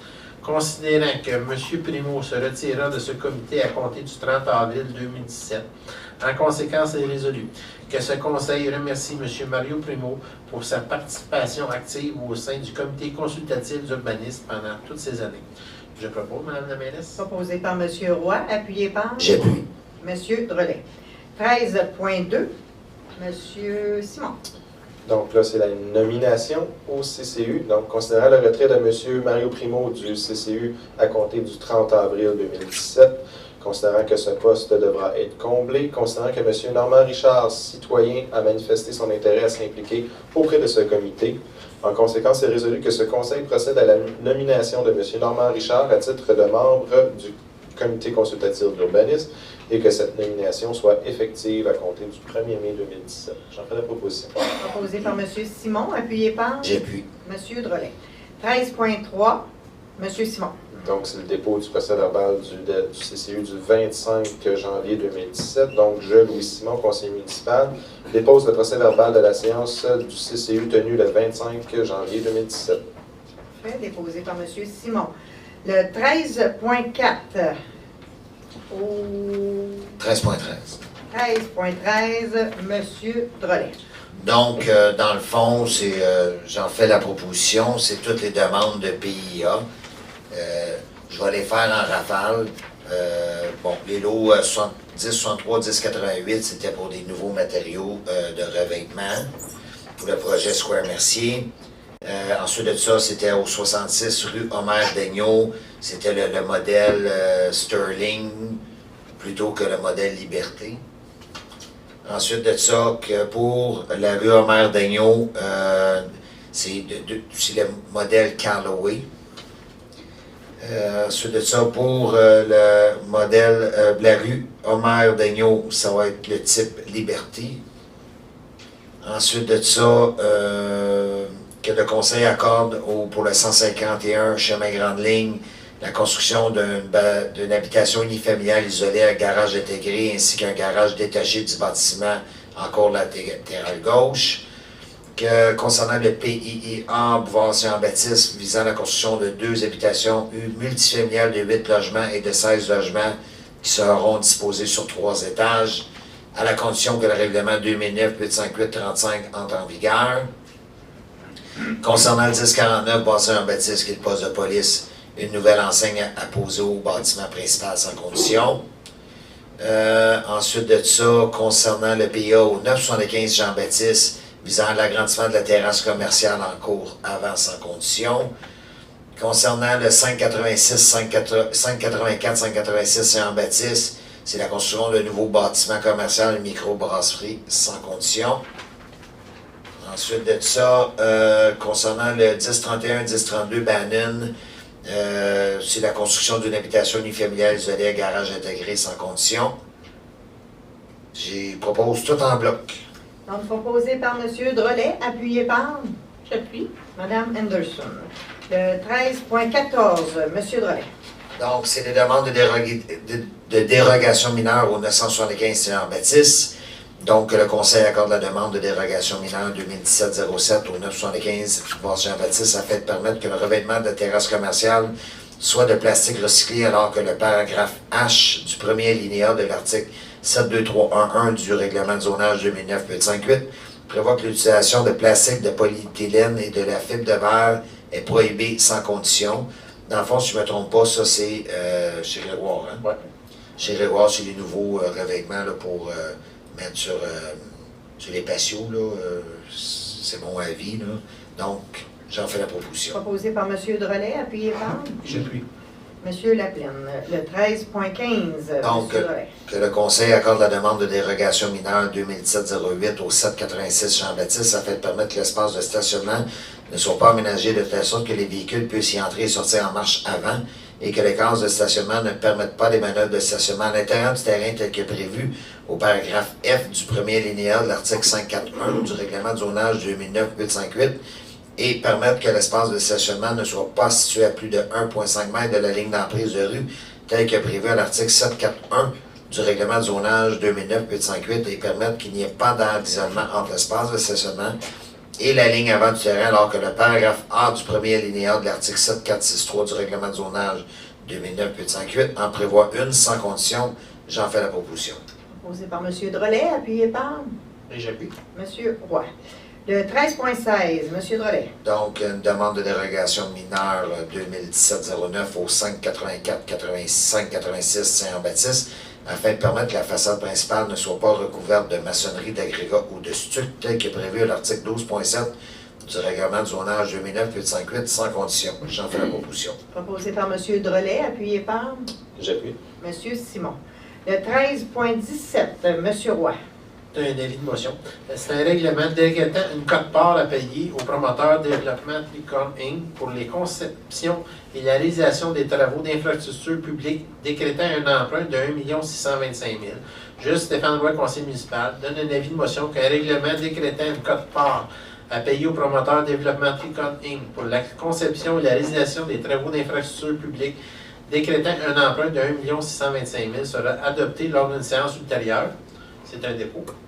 Considérant que M. Primo se retirera de ce comité à compter du 30 avril 2017, en conséquence, il est résolu que ce conseil remercie M. Mario Primo pour sa participation active au sein du comité consultatif d'urbanisme pendant toutes ces années. Je propose, Mme la mairesse.
Proposé par M. Roy, appuyé par
J'appuie.
M. Drolet. 13.2, M. Simon.
Donc là, c'est la nomination au CCU. Donc, considérant le retrait de M. Mario Primo du CCU à compter du 30 avril 2017, considérant que ce poste devra être comblé, considérant que M. Normand Richard, citoyen, a manifesté son intérêt à s'impliquer auprès de ce comité. En conséquence, c'est résolu que ce conseil procède à la nomination de M. Normand Richard à titre de membre du comité consultatif d'urbanisme et que cette nomination soit effective à compter du 1er mai 2017. J'en fais la proposition.
Proposé par M. Simon, appuyé par
J'appuie.
M. Drolet. 13.3, M. Simon.
Donc, c'est le dépôt du procès-verbal du CCU du 25 janvier 2017. Donc, je, Louis Simon, conseiller municipal, dépose le procès-verbal de la séance du CCU tenue le 25 janvier 2017.
Fait, déposé par M. Simon. Le 13.4 au
13.13.
13.13, M. Drolet.
Donc, dans le fond, j'en fais la proposition, c'est toutes les demandes de PIA. Je vais les faire en rafale. Les lots 10, 63, 10, 88, c'était pour des nouveaux matériaux de revêtement pour le projet Square Mercier. Ensuite de ça, c'était au 66 rue Omer Daigneault. C'était le modèle Sterling plutôt que le modèle Liberté. Ensuite de ça, pour la rue Omer Daigneault, c'est le modèle Callaway. Ensuite de ça, pour le modèle la rue Omer Daigneault, ça va être le type Liberté. Ensuite de ça, que le conseil accorde pour le 151 chemin Grande Ligne la construction d'une habitation unifamiliale isolée à garage intégré ainsi qu'un garage détaché du bâtiment en cours latéral gauche. Que, concernant le PIIA Bouvard-Jean-Baptiste visant la construction de 2 habitations multifamiliales de 8 logements et de 16 logements qui seront disposés sur 3 étages, à la condition que le règlement 2009-858-35 entre en vigueur. Concernant le 1049 Bouvard-Jean-Baptiste, qui est le poste de police, une nouvelle enseigne à poser au bâtiment principal sans condition. Ensuite de ça, concernant le PIA au 975 Jean-Baptiste, visant l'agrandissement de la terrasse commerciale en cours avant sans condition. Concernant le 584-586 Jean-Baptiste, c'est la construction de nouveaux bâtiments commerciaux et micro-brasserie sans condition. Ensuite de ça, concernant le 1031-1032 Bannon, c'est la construction d'une habitation unifamiliale isolée à garage intégré sans condition. J'y propose tout en bloc.
Donc, proposé par M. Drolet, appuyé par
J'appuie.
Mme Anderson. Le 13.14, M. Drolet.
Donc, c'est des demandes de dérogation mineure au 975 Saint-Jean-Baptiste. Donc, le Conseil accorde la demande de dérogation mineure 2017-07 au 975 Saint-Jean-Baptiste afin de permettre que le revêtement de la terrasse commerciale soit de plastique recyclé alors que le paragraphe H du premier alinéa de l'article 72311 du règlement de zonage 2009.58 prévoit que l'utilisation de plastique, de polyéthylène et de la fibre de verre est prohibée sans condition. Dans le fond, si je ne me trompe pas, ça c'est chez Grégoire. Hein?
Ouais.
Chez Grégoire, c'est les nouveaux revêtements là, pour mettre sur les patios. C'est mon avis. Là. Donc, j'en fais la proposition.
Proposé par M. Drolet, appuyé par
J'appuie.
M. Laplaine. Le 13.15,
Donc,
M. Drolet.
que le Conseil accorde la demande de dérogation mineure 2017-08 au 786 Jean-Baptiste afin de permettre que l'espace de stationnement ne soit pas aménagé de telle sorte que les véhicules puissent y entrer et sortir en marche avant et que les cases de stationnement ne permettent pas des manœuvres de stationnement à l'intérieur du terrain tel que prévu au paragraphe F du premier alinéa de l'article 541 du règlement de zonage 2009-858 et permettre que l'espace de stationnement ne soit pas situé à plus de 1,5 m de la ligne d'emprise de rue tel que prévu à l'article 741 du règlement de zonage 2009-858 et permettre qu'il n'y ait pas d'aire d'isolement entre l'espace de stationnement et la ligne avant du terrain alors que le paragraphe A du premier alinéa de l'article 7463 du règlement de zonage 2009-858 en prévoit une sans condition. J'en fais la proposition.
Proposé par M. Drolet, appuyé par
Et j'appuie.
M. Roy. Le 13.16, M. Drolet.
Donc, une demande de dérogation mineure 2017-09 au 584-85-86 Saint-Jean-Baptiste afin de permettre que la façade principale ne soit pas recouverte de maçonnerie, d'agrégat ou de stuc tel que prévu à l'article 12.7 du règlement de zonage 2009-858 sans condition. J'en fais la proposition.
Proposé par M. Drolet, appuyé par
J'appuie.
M. Simon. Le 13.17, M. Roy.
C'est un avis de motion. C'est un règlement décrétant une quote-part à payer au promoteur de développement Tricon Inc. pour les conceptions et la réalisation des travaux d'infrastructures publiques décrétant un emprunt de 1 625 000. Juste Stéphane Roy, conseil municipal, donne un avis de motion qu'un règlement décrétant une quote-part à payer au promoteur de développement Tricon Inc. pour la conception et la réalisation des travaux d'infrastructures publiques décrétant un emprunt de 1 625 000 sera adopté lors d'une séance ultérieure. C'est un dépôt.
Parfait.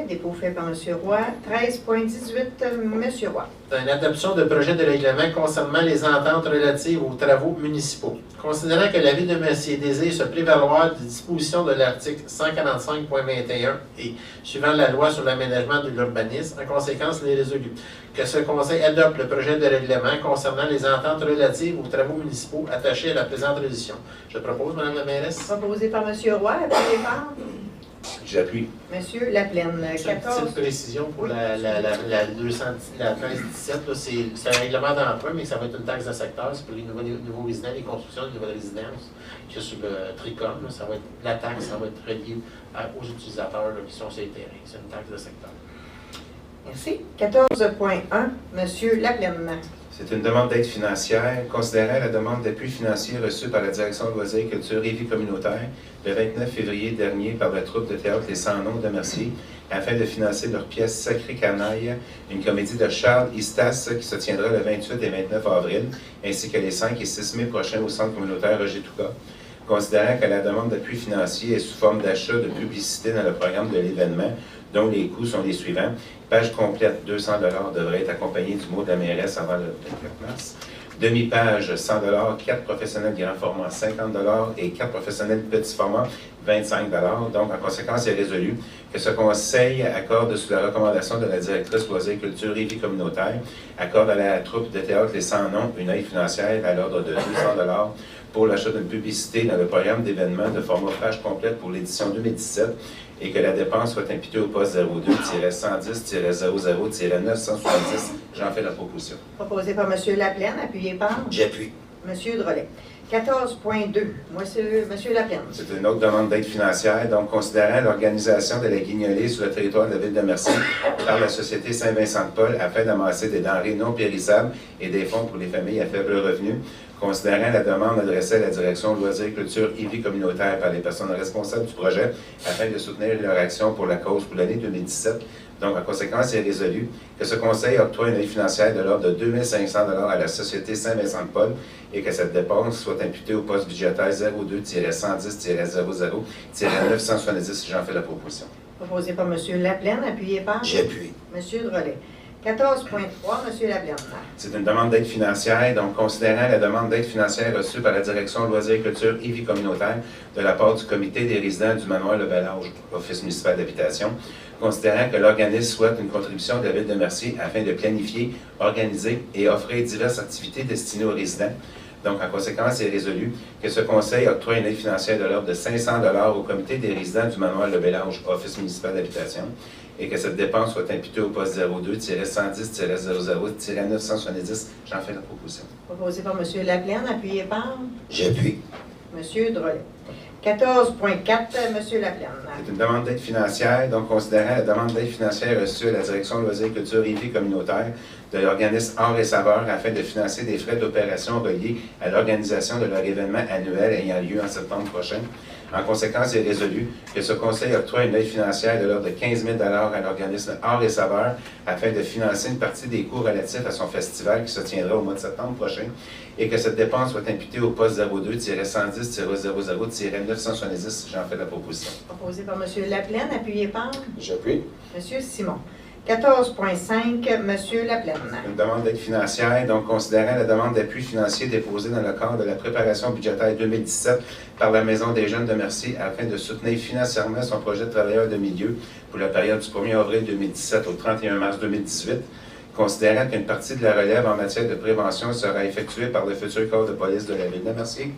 Dépôt fait par M. Roy. 13.18, M. Roy.
C'est une adoption de projet de règlement concernant les ententes relatives aux travaux municipaux. Considérant que la Ville de Mercier désire se prévaloir des dispositions de l'article 145.21 et suivant la loi sur l'aménagement de l'urbanisme, en conséquence, il est résolu que ce Conseil adopte le projet de règlement concernant les ententes relatives aux travaux municipaux attachés à la présente résolution. Je propose, Mme la mairesse.
Proposé par M. Roy, appuyé par
J'appuie.
M. Laplaine.
Une petite précision pour la 1317, c'est un règlement d'emprunt, mais ça va être une taxe de secteur. C'est pour les nouveaux résidents, les constructions de nouvelles résidences qui est sur le Tricom. Ça va être, la taxe, ça va être relié aux utilisateurs là, qui sont sur les terrains. C'est une taxe de secteur.
Merci. 14.1, M. Laplaine.
C'est une demande d'aide financière. Considérant la demande d'appui financier reçue par la Direction Loisirs, Culture et Vie communautaire le 29 février dernier par la troupe de théâtre Les Sans Noms de Mercier afin de financer leur pièce Sacré Canaille, une comédie de Charles Istas qui se tiendra le 28 et 29 avril, ainsi que les 5 et 6 mai prochains au centre communautaire Roger Touka. Considérant que la demande d'appui financier est sous forme d'achat de publicité dans le programme de l'événement, dont les coûts sont les suivants. Page complète, 200 $ devrait être accompagnée du mot de la mairesse avant le 24 mars. Demi-page, 100 $, 4 professionnels grand format, 50 $ et 4 professionnels petit format, 25 $. Donc, en conséquence, il est résolu que ce conseil accorde, sous la recommandation de la directrice Loisirs, Culture et Vie communautaire, accorde à la troupe de théâtre Les Sans Noms une aide financière à l'ordre de 200 $ pour l'achat d'une publicité dans le programme d'événements de format page complète pour l'édition 2017 et que la dépense soit imputée au poste 02-110-00-970. J'en fais la proposition.
Proposé par M. Laplaine, appuyé par
J'appuie.
M. Drolet. 14.2, Monsieur Laplaine.
C'est une autre demande d'aide financière. Donc, considérant l'organisation de la guignolée sur le territoire de la ville de Mercier par la Société Saint-Vincent-de-Paul afin d'amasser des denrées non périssables et des fonds pour les familles à faible revenu, considérant la demande adressée à la direction Loisirs, Culture et Vie communautaire par les personnes responsables du projet afin de soutenir leur action pour la cause pour l'année 2017. Donc, en conséquence, il est résolu que ce conseil octroie une aide financière de l'ordre de 2 500 $ à la Société Saint-Vincent-de-Paul et que cette dépense soit imputée au poste budgétaire 02-110-000-970. J'en fais la proposition.
Proposé par M. Laplaine, appuyé par
J'appuie.
M. Drolet. 14.3, M. Laplaine.
C'est une demande d'aide financière. Donc, considérant la demande d'aide financière reçue par la Direction Loisirs, Culture et Vie communautaire de la part du Comité des résidents du manoir Le Bel-Âge, Office municipal d'habitation, considérant que l'organisme souhaite une contribution de la Ville de Mercier afin de planifier, organiser et offrir diverses activités destinées aux résidents. Donc, en conséquence, il est résolu que ce conseil octroie une aide financière de l'ordre de 500 $ au Comité des résidents du manoir Le Bel-Âge, Office municipal d'habitation, et que cette dépense soit imputée au poste 02-110-00-970. J'en fais la proposition.
Proposé par M. Laplaine, appuyé par
J'appuie.
M. Drolet. 14.4, M. Laplaine.
C'est une demande d'aide financière. Donc, considérant la demande d'aide financière reçue à la Direction Loisirs, Culture et Vie communautaire de l'organisme Art et Saveur afin de financer des frais d'opération reliés à l'organisation de leur événement annuel ayant lieu en septembre prochain. En conséquence, il est résolu que ce conseil octroie une aide financière de l'ordre de 15 000 $ à l'organisme Art et Saveur afin de financer une partie des coûts relatifs à son festival qui se tiendra au mois de septembre prochain et que cette dépense soit imputée au poste 02-110-000-970. J'en fais la proposition.
Proposé par M. Laplaine, appuyé par
J'appuie.
M. Simon. 14.5, M. Laplaine.
Une demande d'aide financière, donc considérant la demande d'appui financier déposée dans le cadre de la préparation budgétaire 2017 par la Maison des Jeunes de Mercier afin de soutenir financièrement son projet de travailleurs de milieu pour la période du 1er avril 2017 au 31 mars 2018, considérant qu'une partie de la relève en matière de prévention sera effectuée par le futur corps de police de la ville de Mercier,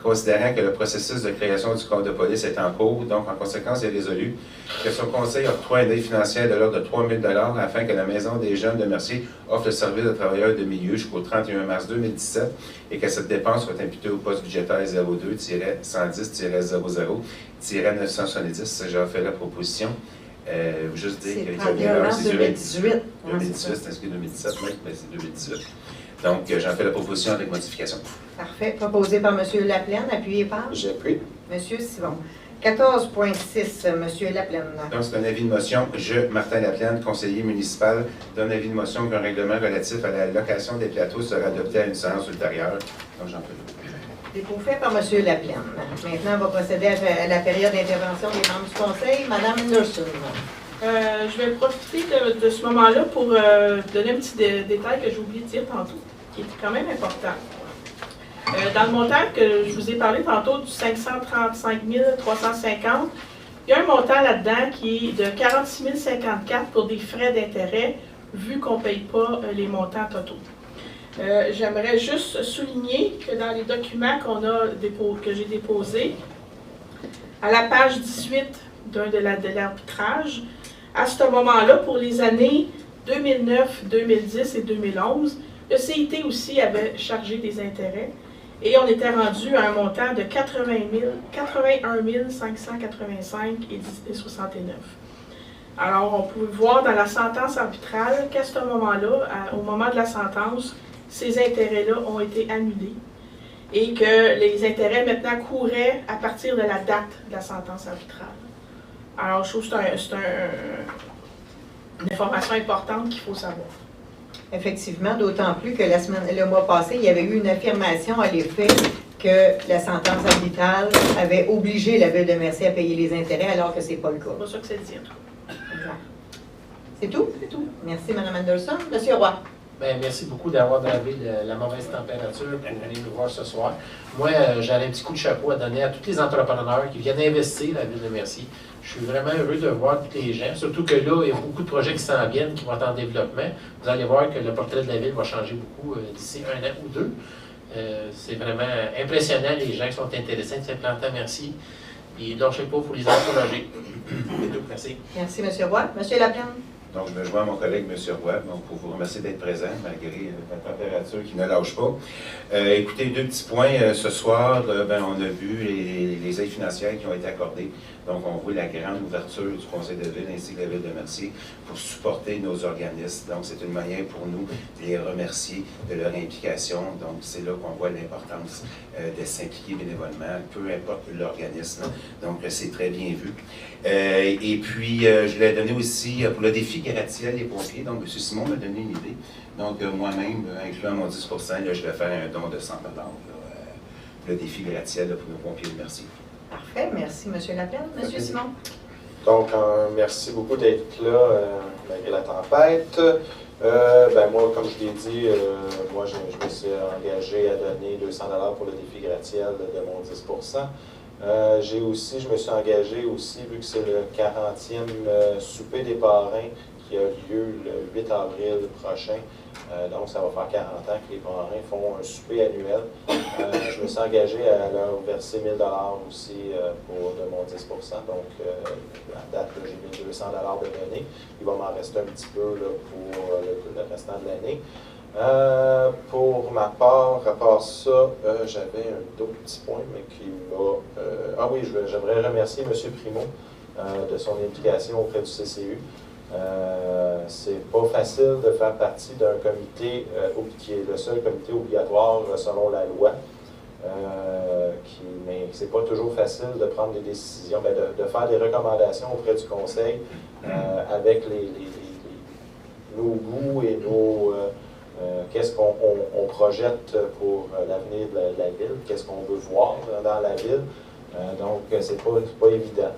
considérant que le processus de création du corps de police est en cours, donc en conséquence, il est résolu que son conseil octroie une aide financière de l'ordre de 3 000 $ afin que la Maison des Jeunes de Mercier offre le service de travailleurs de milieu jusqu'au 31 mars 2017 et que cette dépense soit imputée au poste budgétaire 02-110-00-970. J'en fais la proposition. Juste dire
C'est
que
31 mars 2018.
2018, c'est inscrit 2017, mais c'est 2018. Donc, j'en fais la proposition avec modification.
Parfait. Proposé par M. Laplaine, appuyé par
J'appuie.
M. Simon. 14.6, M. Laplaine.
Donc, c'est un avis de motion. Je, Martin Laplaine, conseiller municipal, donne avis de motion qu'un règlement relatif à la location des plateaux sera adopté à une séance ultérieure. Donc, j'en fais le
Dépôt fait par M. Laplaine. Maintenant, on va procéder à la période d'intervention des membres du Conseil. Mme Henderson.
Je vais profiter de ce moment-là pour donner un petit détail que j'ai oublié de dire tantôt, qui est quand même important. Dans le montant que je vous ai parlé tantôt du 535 350, il y a un montant là-dedans qui est de 46 054 pour des frais d'intérêt, vu qu'on ne paye pas les montants totaux. J'aimerais juste souligner que dans les documents que j'ai déposés, à la page 18 de l'arbitrage, à ce moment-là, pour les années 2009, 2010 et 2011, le CIT aussi avait chargé des intérêts et on était rendu à un montant de 81 585,69 $. Alors, on peut voir dans la sentence arbitrale qu'à ce moment-là, au moment de la sentence, ces intérêts-là ont été annulés et que les intérêts maintenant couraient à partir de la date de la sentence arbitrale. Alors, je trouve que c'est une information importante qu'il faut savoir.
Effectivement, d'autant plus que le mois passé, il y avait eu une affirmation à l'effet que la sentence arbitrale avait obligé la Ville de Mercier à payer les intérêts, alors que ce n'est pas le cas.
C'est pour ça que c'est dit.
Exact. C'est tout? C'est tout. Merci, Mme Anderson. Monsieur Roy.
Bien, merci beaucoup d'avoir bravé la mauvaise température pour venir nous voir ce soir. Moi, j'aurais un petit coup de chapeau à donner à tous les entrepreneurs qui viennent investir à la Ville de Mercier. Je suis vraiment heureux de voir tous les gens, surtout que là, il y a beaucoup de projets qui s'en viennent, qui vont être en développement. Vous allez voir que le portrait de la Ville va changer beaucoup d'ici 1 an ou 2. C'est vraiment impressionnant, les gens qui sont intéressés de s'implanter à Mercier. Et lâchez pas, il faut les encourager. C'est tout, merci.
Merci, M. Roy. M. Laplaine.
Donc, je me joins à mon collègue M. Roy donc, pour vous remercier d'être présent, malgré la température qui ne lâche pas. Écoutez, deux petits points. Ce soir, on a vu les aides financières qui ont été accordées. Donc, on voit la grande ouverture du Conseil de ville ainsi que la Ville de Mercier pour supporter nos organismes. Donc, c'est une manière pour nous de les remercier de leur implication. Donc, c'est là qu'on voit l'importance de s'impliquer bénévolement, peu importe l'organisme. Donc, c'est très bien vu. Et puis, je l'ai donné aussi pour le défi gratte-ciel des pompiers. Donc, M. Simon m'a donné une idée. Donc, moi-même, incluant mon 10 là, je vais faire un don de 100 $, le défi gratte-ciel pour nos pompiers de Mercier.
Parfait. Merci, M. Lapelle. M. Simon.
Donc, merci beaucoup d'être là malgré la tempête. Moi, comme je l'ai dit, moi, je me suis engagé à donner 200 $ pour le défi gratte-ciel de mon 10 je me suis engagé aussi, vu que c'est le 40e souper des parrains qui a lieu le 8 avril prochain. Donc, ça va faire 40 ans que les parrains font un souper annuel. Je me suis engagé à leur verser 1 000 $ aussi pour de mon 10 Donc, à date, j'ai mis 200 $ de données. Il va m'en rester un petit peu là, pour le restant de l'année. Pour ma part, à part ça, j'avais un autre petit point, mais qui m'a... j'aimerais remercier M. Primo de son implication auprès du CCU. C'est pas facile de faire partie d'un comité qui est le seul comité obligatoire selon la loi. Mais c'est pas toujours facile de prendre des décisions, de faire des recommandations auprès du conseil avec nos goûts et nos... qu'est-ce qu'on projette pour l'avenir de la ville, qu'est-ce qu'on veut voir dans la ville. Donc, c'est pas évident.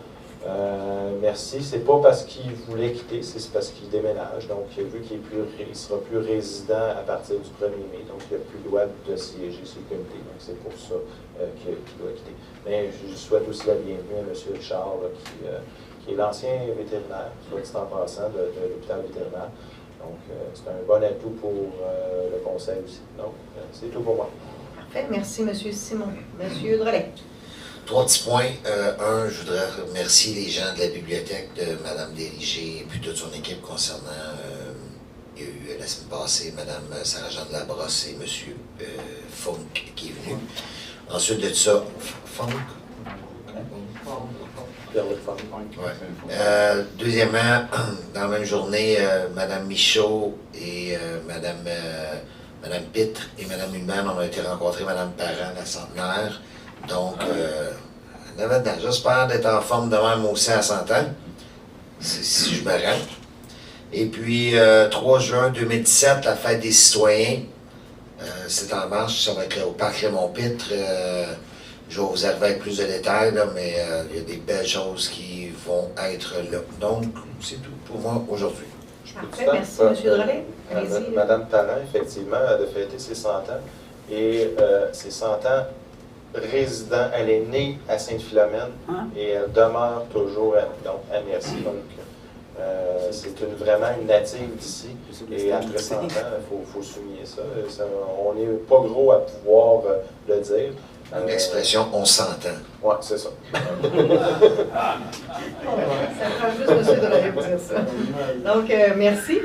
Merci. C'est pas parce qu'il voulait quitter, c'est parce qu'il déménage. Donc, vu qu'il ne sera plus résident à partir du 1er mai, donc il n'a plus le droit de siéger sur le comité. Donc, c'est pour ça qu'il doit quitter. Mais je souhaite aussi la bienvenue à M. Richard, qui est l'ancien vétérinaire, soit dit en passant, de l'hôpital vétérinaire. Donc, c'est un bon atout pour le conseil aussi. Donc, c'est tout pour moi.
Parfait. Merci, M. Simon. M. Drolet.
3 petits points. Je voudrais remercier les gens de la bibliothèque, de Mme Dérigé et puis toute son équipe concernant, il y a eu la semaine passée Mme Sarah-Jeanne Labrosse et M. Funk qui est venu. Ensuite de ça, Funk? Ouais. Deuxièmement, dans la même journée, Mme Michaud et Mme Pitre et Mme Hulman ont été rencontrer Mme Parent, la centenaire. Donc, j'espère d'être en forme de même aussi à 100 ans, si je me rends. Et puis, 3 juin 2017, la fête des citoyens, c'est en marche, ça va être au parc Raymond-Pitre. Je vais vous arriver avec plus de détails, là, mais il y a des belles choses qui vont être là. Donc, c'est tout pour moi aujourd'hui.
Parfait, merci, M. Drolet.
Madame Parent, effectivement, elle a fêté ses 100 ans. Et ses 100 ans résident, elle est née à Sainte-Philomène et elle demeure toujours à Mercier. Donc, c'est vraiment une native d'ici. Et après 100 ans, il faut souligner ça. On n'est pas gros à pouvoir le dire.
L'expression « on s'entend ».
Oui, c'est ça.
Ça prend juste M. Drolet pour dire ça. Donc, merci.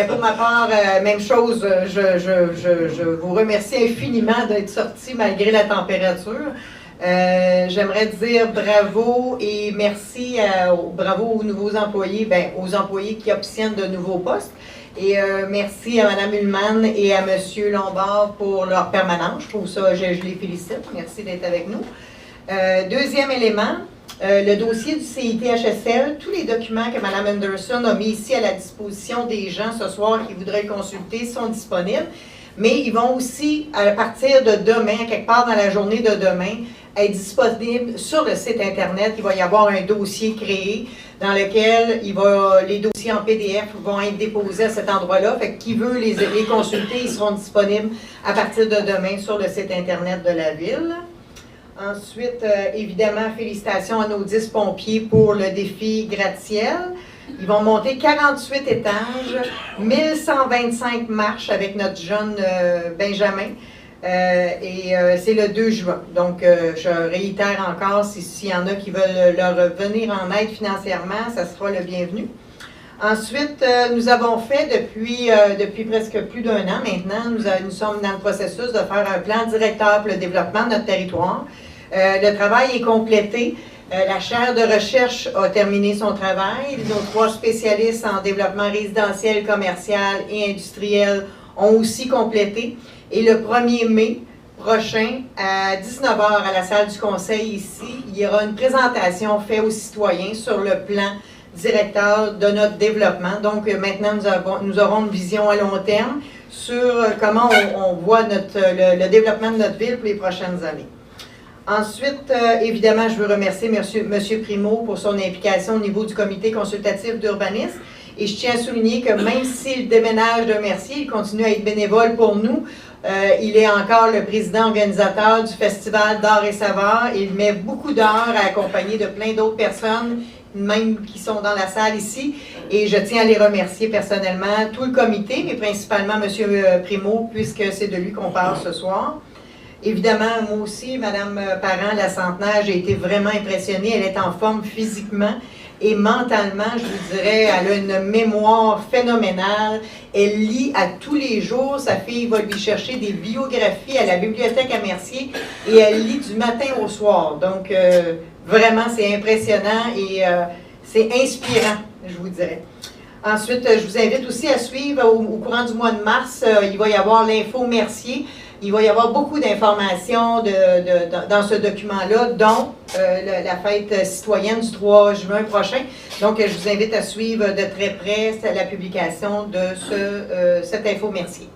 Pour ma part, même chose, je vous remercie infiniment d'être sorti malgré la température. J'aimerais dire bravo et merci bravo aux nouveaux employés, aux employés qui obtiennent de nouveaux postes. Et merci à Mme Hulman et à M. Lombard pour leur permanence. Pour ça, je les félicite. Merci d'être avec nous. Deuxième élément, le dossier du CIT-HSL, tous les documents que Mme Anderson a mis ici à la disposition des gens ce soir qui voudraient le consulter sont disponibles. Mais ils vont aussi, à partir de demain, quelque part dans la journée de demain, être disponibles sur le site Internet. Il va y avoir un dossier créé dans lequel les dossiers en PDF vont être déposés à cet endroit-là. Fait que qui veut les consulter, ils seront disponibles à partir de demain sur le site Internet de la Ville. Ensuite, évidemment, félicitations à nos 10 pompiers pour le défi gratte-ciel. Ils vont monter 48 étages, 1125 marches avec notre jeune Benjamin. C'est le 2 juin. Donc, je réitère encore, s'il y en a qui veulent leur venir en aide financièrement, ça sera le bienvenu. Ensuite, nous avons fait depuis presque plus d'1 an maintenant, nous sommes dans le processus de faire un plan directeur pour le développement de notre territoire. Le travail est complété. La chaire de recherche a terminé son travail. Nos 3 spécialistes en développement résidentiel, commercial et industriel ont aussi complété. Et le 1er mai prochain, à 19h à la salle du conseil ici, il y aura une présentation faite aux citoyens sur le plan directeur de notre développement. Donc maintenant, nous aurons une vision à long terme sur comment on voit le développement de notre ville pour les prochaines années. Ensuite, évidemment, je veux remercier M. Primo pour son implication au niveau du comité consultatif d'urbanisme. Et je tiens à souligner que même s'il déménage de Mercier, il continue à être bénévole pour nous. Il est encore le président organisateur du Festival d'art et saveurs. Il met beaucoup d'heures à accompagner de plein d'autres personnes, même qui sont dans la salle ici. Et je tiens à les remercier personnellement, tout le comité, mais principalement M. Primo, puisque c'est de lui qu'on parle ce soir. Évidemment, moi aussi, Mme Parent, la centenaire, j'ai été vraiment impressionnée. Elle est en forme physiquement et mentalement, je vous dirais, elle a une mémoire phénoménale. Elle lit à tous les jours. Sa fille va lui chercher des biographies à la bibliothèque à Mercier et elle lit du matin au soir. Donc, vraiment, c'est impressionnant et c'est inspirant, je vous dirais. Ensuite, je vous invite aussi à suivre au courant du mois de mars, il va y avoir l'info Mercier. Il va y avoir beaucoup d'informations dans ce document-là, dont la fête citoyenne du 3 juin prochain. Donc, je vous invite à suivre de très près la publication de cette info Mercier.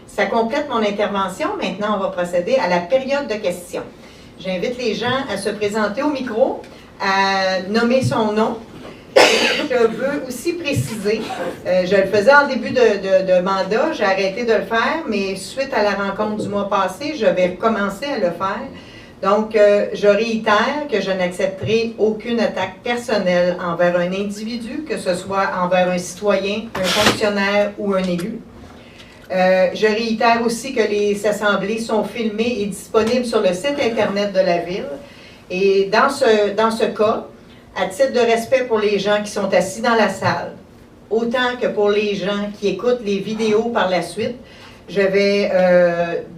Ça complète mon intervention. Maintenant, on va procéder à la période de questions. J'invite les gens à se présenter au micro, à nommer son nom. Je veux aussi préciser, je le faisais en début de mandat, j'ai arrêté de le faire, mais suite à la rencontre du mois passé, je vais recommencer à le faire. Donc, je réitère que je n'accepterai aucune attaque personnelle envers un individu, que ce soit envers un citoyen, un fonctionnaire ou un élu. Je réitère aussi que les assemblées sont filmées et disponibles sur le site Internet de la Ville. Et dans ce cas, à titre de respect pour les gens qui sont assis dans la salle, autant que pour les gens qui écoutent les vidéos par la suite, je vais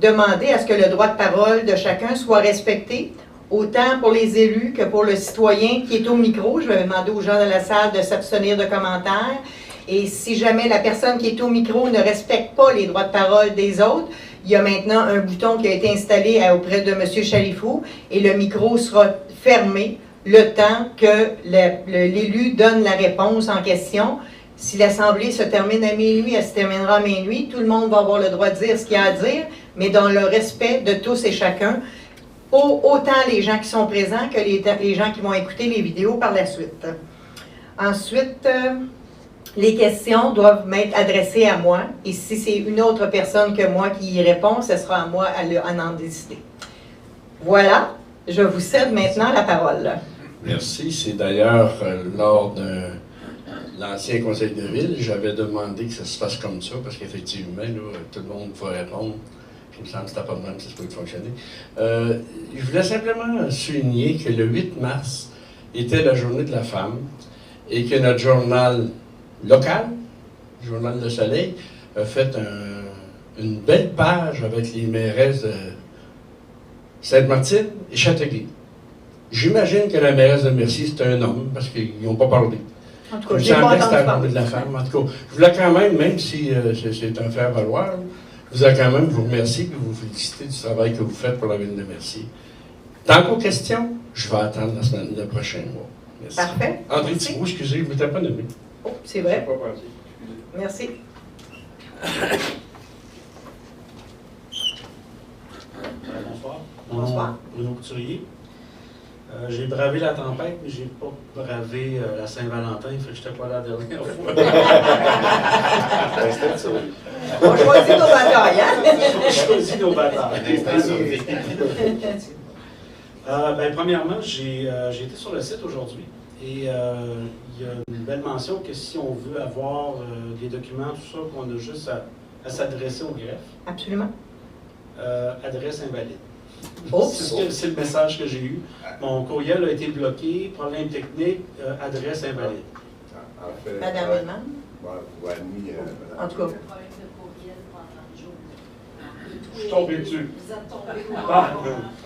demander à ce que le droit de parole de chacun soit respecté, autant pour les élus que pour le citoyen qui est au micro. Je vais demander aux gens de la salle de s'abstenir de commentaires. Et si jamais la personne qui est au micro ne respecte pas les droits de parole des autres, il y a maintenant un bouton qui a été installé auprès de M. Chalifou et le micro sera fermé le temps que l'élu donne la réponse en question. Si l'Assemblée se termine à minuit, elle se terminera à minuit. Tout le monde va avoir le droit de dire ce qu'il y a à dire, mais dans le respect de tous et chacun, autant les gens qui sont présents que les gens qui vont écouter les vidéos par la suite. Ensuite, les questions doivent m'être adressées à moi, et si c'est une autre personne que moi qui y répond, ce sera à moi à en décider. Voilà. Je vous cède maintenant la parole.
Merci. C'est d'ailleurs lors de l'ancien conseil de ville, j'avais demandé que ça se fasse comme ça, parce qu'effectivement, tout le monde va répondre. Il me semble que c'était pas de même, ça peut fonctionner. Je voulais simplement souligner que le 8 mars était la journée de la femme et que notre journal local, le Journal Le Soleil, a fait une belle page avec les mairesses de Sainte-Martine et Châteauguay. J'imagine que la mairesse de Mercier, c'est un homme, parce qu'ils n'ont pas parlé.
En tout cas,
je me semblait que c'était la journée de la femme. En tout cas, je voulais quand même si c'est un faire-valoir, je voulais quand même vous remercier et vous féliciter du travail que vous faites pour la ville de Mercier. Tant qu'aux questions, je vais attendre le prochain mois. Merci.
Parfait.
André Thibault, excusez, je ne m'étais pas nommé.
Oh, c'est vrai. Merci.
Bonsoir.
Bonsoir.
Bruno Couturier. J'ai bravé la tempête, mais j'ai pas bravé la Saint-Valentin, fait que j'étais pas là la dernière fois.
On choisit nos batailles, hein?
On choisit nos batailles. Premièrement, j'ai été sur le site aujourd'hui et il y a une belle mention que si on veut avoir des documents, tout ça, qu'on a juste à s'adresser au greffe.
Absolument.
Adresse invalide.
Oups.
C'est le message que j'ai eu. Mon courriel a été bloqué, problème technique, adresse invalide.
En fait,
Madame Hellman?
Ou Annie.
En tout cas.
Le problème de courriel pendant le jour.
Je suis tombé dessus.
Vous êtes tombé au
Ah.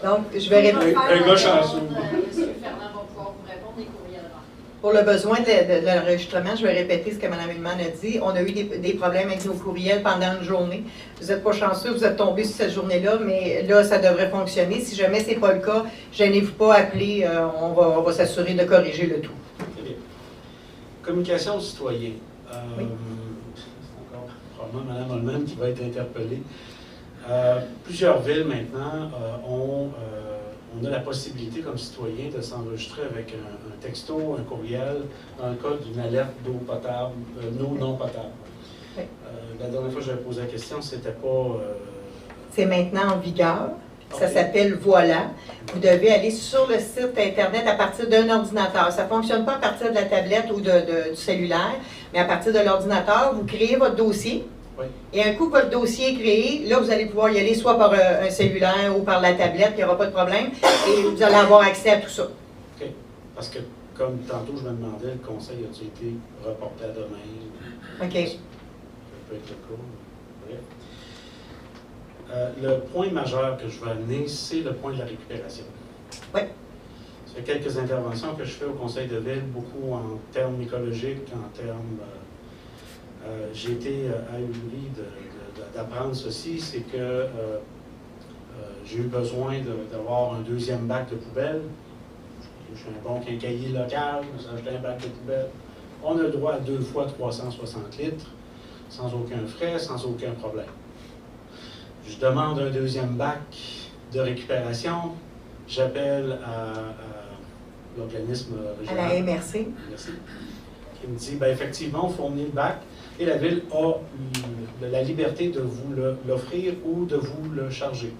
Donc, je vais répéter.
Un gars chanceux.
Monsieur Fernand va pouvoir vous répondre des courriels rares.
Pour le besoin de l'enregistrement, je vais répéter ce que Mme Hillman a dit. On a eu des problèmes avec nos courriels pendant une journée. Vous n'êtes pas chanceux, vous êtes tombé sur cette journée-là, mais là, ça devrait fonctionner. Si jamais ce n'est pas le cas, gênez-vous pas, appelez. On va s'assurer de corriger le tout.
Très bien. Communication aux citoyens.
Oui.
C'est encore probablement Mme Holman qui va être interpellée. Plusieurs villes maintenant on a la possibilité comme citoyen de s'enregistrer avec un texto, un courriel, dans le cas d'une alerte d'eau potable, d'eau non potable.
Oui.
La dernière fois que j'avais posé la question, c'était pas...
C'est maintenant en vigueur. Ça
Ok.
s'appelle Voilà. Vous devez aller sur le site Internet à partir d'un ordinateur. Ça ne fonctionne pas à partir de la tablette ou du cellulaire, mais à partir de l'ordinateur, vous créez votre dossier.
Oui.
Et un coup que votre dossier est créé, là, vous allez pouvoir y aller soit par un cellulaire ou par la tablette, il n'y aura pas de problème. Et vous allez avoir accès à tout ça.
OK. Parce que, comme tantôt, je me demandais, le conseil a-t-il été reporté à demain?
OK.
Ça peut être le cas. Bref. Le point majeur que je veux amener, c'est le point de la récupération.
Oui.
C'est quelques interventions que je fais au conseil de ville, beaucoup en termes écologiques, en termes... j'ai été ahuri d'apprendre ceci, c'est que j'ai eu besoin d'avoir un deuxième bac de poubelle. Je suis un bon quincaillier local, je me suis acheté un bac de poubelle. On a le droit à 2 fois 360 litres, sans aucun frais, sans aucun problème. Je demande un deuxième bac de récupération. J'appelle à l'organisme
À
régional.
la MRC.
Merci. Qui me dit, bien, effectivement, on fournit le bac et la ville a la liberté de vous l'offrir ou de vous le charger.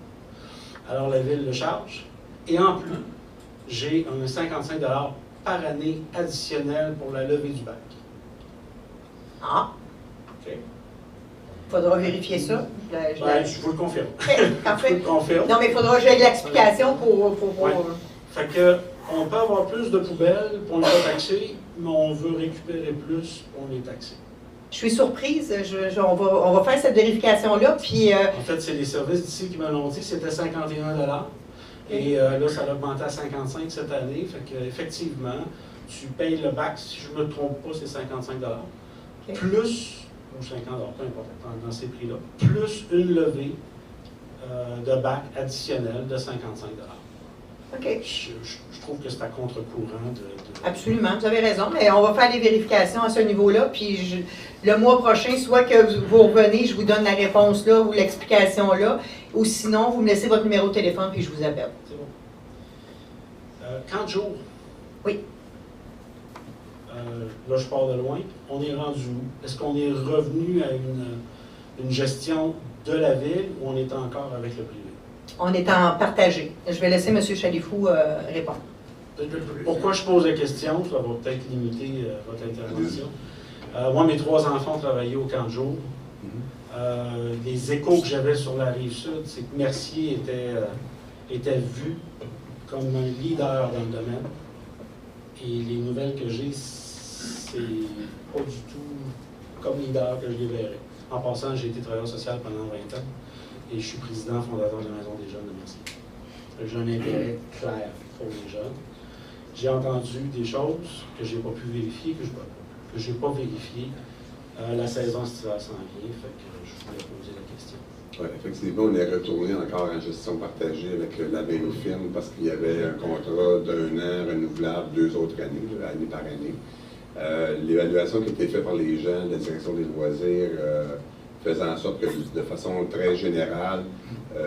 Alors, la ville le charge et en plus, j'ai un 55 $ par année additionnel pour la levée du bac.
Ah,
OK?
il faudra vérifier ça.
Je vous le confirme.
OK,
Je vous
parfait.
le confirme.
Non, mais il faudra que j'aie l'explication pour
Ouais. Fait que, on peut avoir plus de poubelles, pour les pas taxer, mais on veut récupérer plus, pour les taxer.
Je suis surprise. On va faire cette vérification-là, puis...
En fait, c'est les services d'ici qui me l'ont dit, c'était 51 $. Et là, ça a augmenté à 55 $ cette année. Fait qu'effectivement, tu payes le bac, si je ne me trompe pas, c'est 55 $.
OK.
Plus, ou 50 $, peu importe, dans ces prix-là, plus une levée de bac additionnelle de 55 $.
OK.
Je trouve que c'est à contre-courant de...
Absolument, vous avez raison, mais on va faire les vérifications à ce niveau-là, puis le mois prochain, soit que vous revenez, je vous donne la réponse là ou l'explication là, ou sinon, vous me laissez votre numéro de téléphone, puis je vous appelle.
C'est bon. 40 jours.
Oui.
Là, je pars de loin. On est rendu où? Est-ce qu'on est revenu à une gestion de la ville ou on est encore avec le privé?
On est en partagé. Je vais laisser M. Chalifou répondre.
Pourquoi je pose la question? Ça va peut-être limiter votre intervention. Moi, mes 3 enfants travaillaient au camp de jour. Les échos que j'avais sur la Rive-Sud, c'est que Mercier était vu comme un leader dans le domaine. Et les nouvelles que j'ai, c'est pas du tout comme leader que je les verrais. En passant, j'ai été travailleur social pendant 20 ans et je suis président fondateur de la Maison des jeunes de Mercier. J'ai un intérêt clair pour les jeunes. J'ai entendu des choses que je n'ai pas pu vérifier, que je n'ai pas vérifié. La saison estivale s'en vient, fait que je voulais poser la question.
Oui, effectivement, on est retourné encore en gestion partagée avec la Biofirme parce qu'il y avait un contrat d'1 an renouvelable 2 autres années, année par année. L'évaluation qui a été faite par les gens de la direction des loisirs faisant en sorte que, de façon très générale,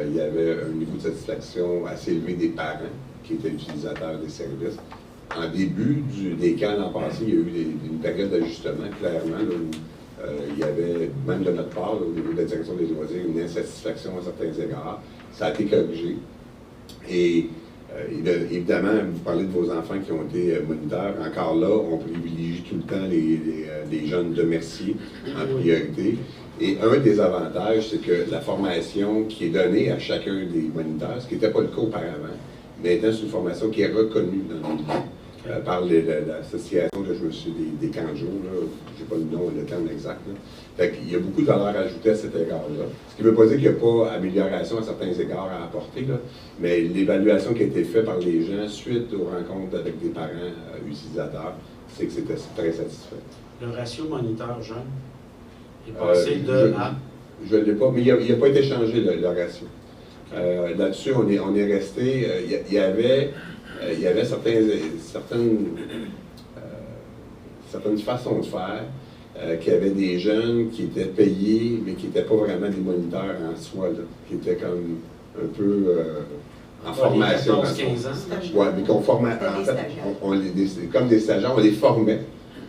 il y avait un niveau de satisfaction assez élevé des parents qui étaient utilisateurs des services. En début des camps l'an passé, il y a eu une période d'ajustement, clairement, là, où il y avait, même de notre part, là, au niveau de la direction des loisirs, une insatisfaction à certains égards. Ça a été corrigé. Et évidemment, vous parlez de vos enfants qui ont été moniteurs. Encore là, on privilégie tout le temps les jeunes de Mercier en priorité. Et un des avantages, c'est que la formation qui est donnée à chacun des moniteurs, ce qui n'était pas le cas auparavant, maintenant c'est une formation qui est reconnue dans le milieu. par l'association que je me suis des camps de jour, je n'ai pas le nom, le terme exact. Là. Fait qu'il y a beaucoup de valeur ajoutée à cet égard-là. Ce qui ne veut pas dire qu'il n'y a pas amélioration à certains égards à apporter, là, mais l'évaluation qui a été faite par les gens suite aux rencontres avec des parents utilisateurs, c'est que c'était très satisfait.
Le ratio moniteur jeune est passé de à...
Je ne l'ai pas, mais il n'a pas été changé le ratio. Là-dessus, on est resté. Il y avait certaines façons de faire, qu'il y avait des jeunes qui étaient payés, mais qui n'étaient pas vraiment des moniteurs en soi, là, qui étaient comme un peu en formation.
14, 15 ans.
Oui, mais qu'on formait. En fait, comme des stagiaires, on les formait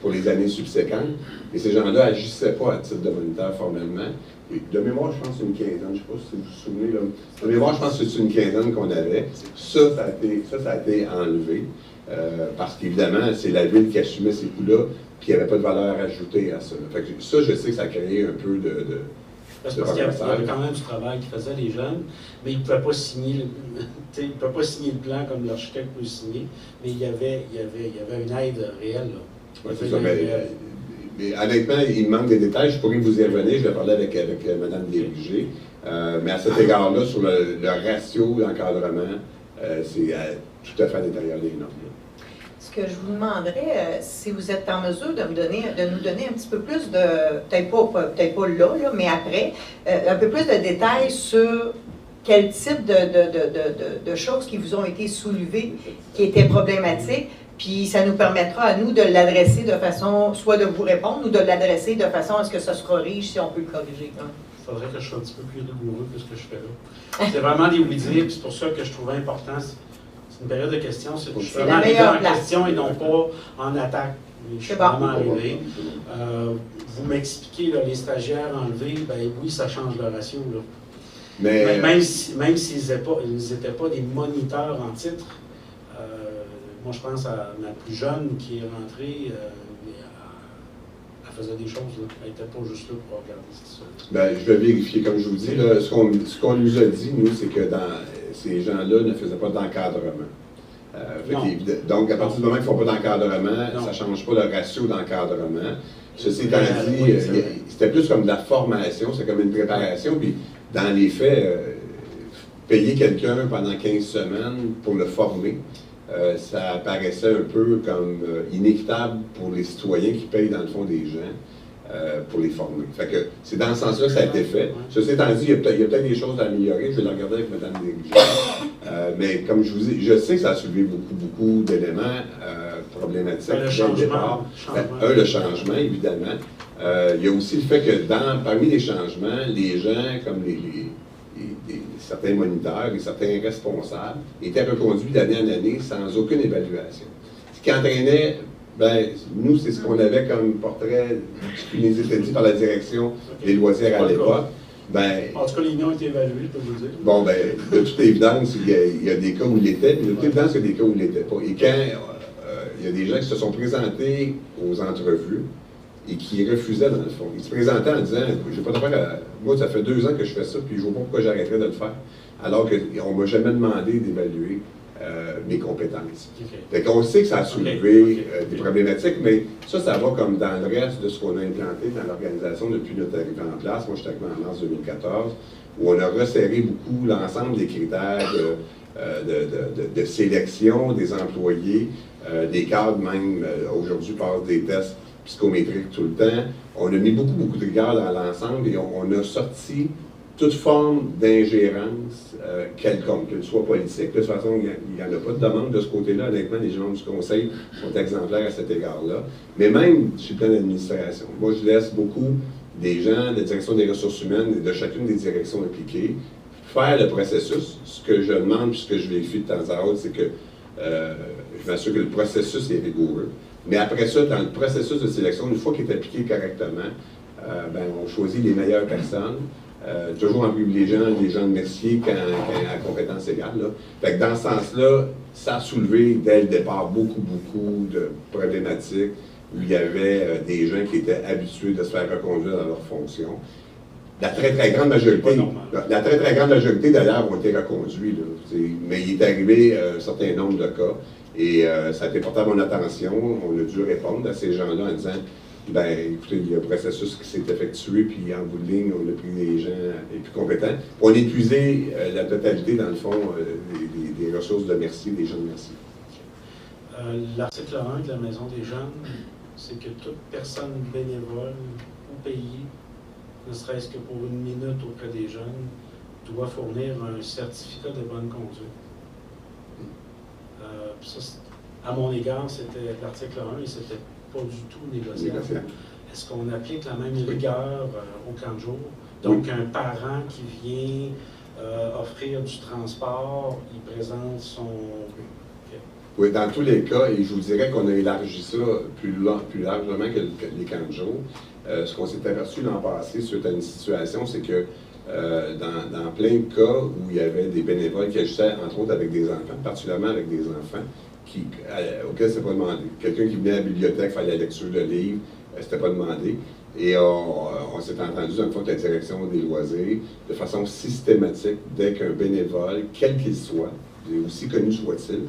pour les années subséquentes, et ces gens-là n'agissaient pas à titre de moniteur formellement. Et de mémoire, je pense que c'est une quinzaine, je ne sais pas si vous vous souvenez. Là. De mémoire, je pense que c'est une quinzaine qu'on avait. Ça a été enlevé, parce qu'évidemment, c'est la ville qui assumait ces coûts-là, puis il n'y avait pas de valeur ajoutée à ça. Fait que ça, je sais que ça a créé un peu de
parce qu'il y avait quand même du travail qu'ils faisaient les jeunes, mais ils ne pouvaient pas signer le plan comme l'architecte peut signer, mais il y avait une aide réelle. Là.
Ouais, c'est ça, mais honnêtement, il manque des détails. Je pourrais vous y revenir. Je vais parler avec Mme Desrugers. Mais à cet égard-là, sur le ratio d'encadrement, c'est tout à fait à l'intérieur des normes.
Ce que je vous demanderais, si vous êtes en mesure de nous donner un petit peu plus de, peut-être pas là, mais après, un peu plus de détails sur quel type de choses qui vous ont été soulevées, qui étaient problématiques, puis ça nous permettra à nous de l'adresser de façon, soit de vous répondre, ou de l'adresser de façon à ce que ça se corrige si on peut le corriger. Il
faudrait que je sois un petit peu plus rigoureux que ce que je fais là. C'est vraiment des oui-dire, puis c'est pour ça que je trouvais important. C'est une période de questions, je suis vraiment arrivé en question et non pas en attaque. Je suis vraiment arrivé. Vous m'expliquez, les stagiaires enlevés, ben oui, ça change le ratio. Là. Mais même s'ils n'étaient pas des moniteurs en titre, moi je pense à ma plus jeune qui est rentrée, elle faisait des choses, là. Elle n'était pas juste là pour regarder ça.
Ben, je vais vérifier, comme je vous dis, là, ce qu'on nous a dit, nous, c'est que ces gens-là ne faisaient pas d'encadrement. Donc, à partir du moment qu'ils ne font pas d'encadrement, ça ne change pas le ratio d'encadrement. Ceci étant dit, c'était plus comme de la formation, c'est comme une préparation, puis dans les faits, payer quelqu'un pendant 15 semaines pour le former, ça paraissait un peu comme inéquitable pour les citoyens qui payent dans le fond des gens pour les former. Fait que c'est dans ce sens-là que ça a été fait. Ceci étant dit, il y a peut-être des choses à améliorer, je vais le regarder avec Mme Desrugers. Mais comme je vous dis, je sais que ça a soulevé beaucoup d'éléments problématiques dès le départ. Le changement, évidemment. Il y a aussi le fait que parmi les changements, les gens, comme certains moniteurs et certains responsables étaient reconduits d'année en année sans aucune évaluation. Ce qui entraînait, nous, c'est ce qu'on avait comme portrait qui nous était dit par la direction des loisirs à l'époque.
En tout cas, les noms ont été évalués, je peux vous dire.
Bon, de toute évidence, il y a des cas où il l'était, mais de toute évidence, il y a des cas où il ne l'était pas. Et quand il y a des gens qui se sont présentés aux entrevues, et qui refusaient, dans le fond. Ils se présentaient en disant « j'ai pas de faire moi, ça fait 2 ans que je fais ça, puis je ne vois pas pourquoi j'arrêterais de le faire. » Alors qu'on ne m'a jamais demandé d'évaluer mes compétences. Fait qu'on sait que ça a soulevé des problématiques, mais ça va comme dans le reste de ce qu'on a implanté dans l'organisation depuis notre arrivée en place. Moi, j'étais arrivé en mars 2014, où on a resserré beaucoup l'ensemble des critères de sélection des employés, des cadres même, aujourd'hui, passent des tests psychométrique tout le temps. On a mis beaucoup de rigueur dans l'ensemble et on a sorti toute forme d'ingérence quelconque, qu'elle soit politique. De toute façon, il n'y en a pas de demande de ce côté-là. Honnêtement, les gens du Conseil sont exemplaires à cet égard-là. Mais même sur le plan d'administration, moi, je laisse beaucoup des gens de la direction des ressources humaines et de chacune des directions impliquées faire le processus. Ce que je demande, puis ce que je vérifie de temps à autre, c'est que je m'assure que le processus est rigoureux. Mais après ça, dans le processus de sélection, une fois qu'il est appliqué correctement, on choisit les meilleures personnes, toujours en privilégiant les gens de Mercier quand à compétence égale. Là. Fait que dans ce sens-là, ça a soulevé dès le départ beaucoup de problématiques où il y avait des gens qui étaient habitués de se faire reconduire dans leurs fonctions. La très très grande majorité, d'ailleurs, ont été reconduits. Là, mais il est arrivé un certain nombre de cas et ça a été porté à mon attention. On a dû répondre à ces gens-là en disant, ben écoutez, il y a un processus qui s'est effectué, puis en bout de ligne, on a pris des gens les plus compétents. On a épuisé la totalité, dans le fond, des ressources de Mercier, des gens de Mercier.
L'article 1 de la Maison des Jeunes, c'est que toute personne bénévole au pays, ne serait-ce que pour une minute auprès des jeunes, doit fournir un certificat de bonne conduite. Ça, à mon égard, c'était l'article 1 et c'était pas du tout négociable. Est-ce qu'on applique la même rigueur au camp de jour? Donc, un parent qui vient offrir du transport, il présente son...
Oui, dans tous les cas, et je vous dirais qu'on a élargi ça plus largement que les camps de jour. Ce qu'on s'est aperçu l'an passé suite à une situation, c'est que dans plein de cas où il y avait des bénévoles qui agissaient, entre autres avec des enfants, particulièrement avec des enfants, auxquels c'était pas demandé. Quelqu'un qui venait à la bibliothèque faire la lecture de livres, c'était pas demandé. Et on s'est entendu dans le fond de la direction des loisirs, de façon systématique, dès qu'un bénévole, quel qu'il soit, aussi connu soit-il,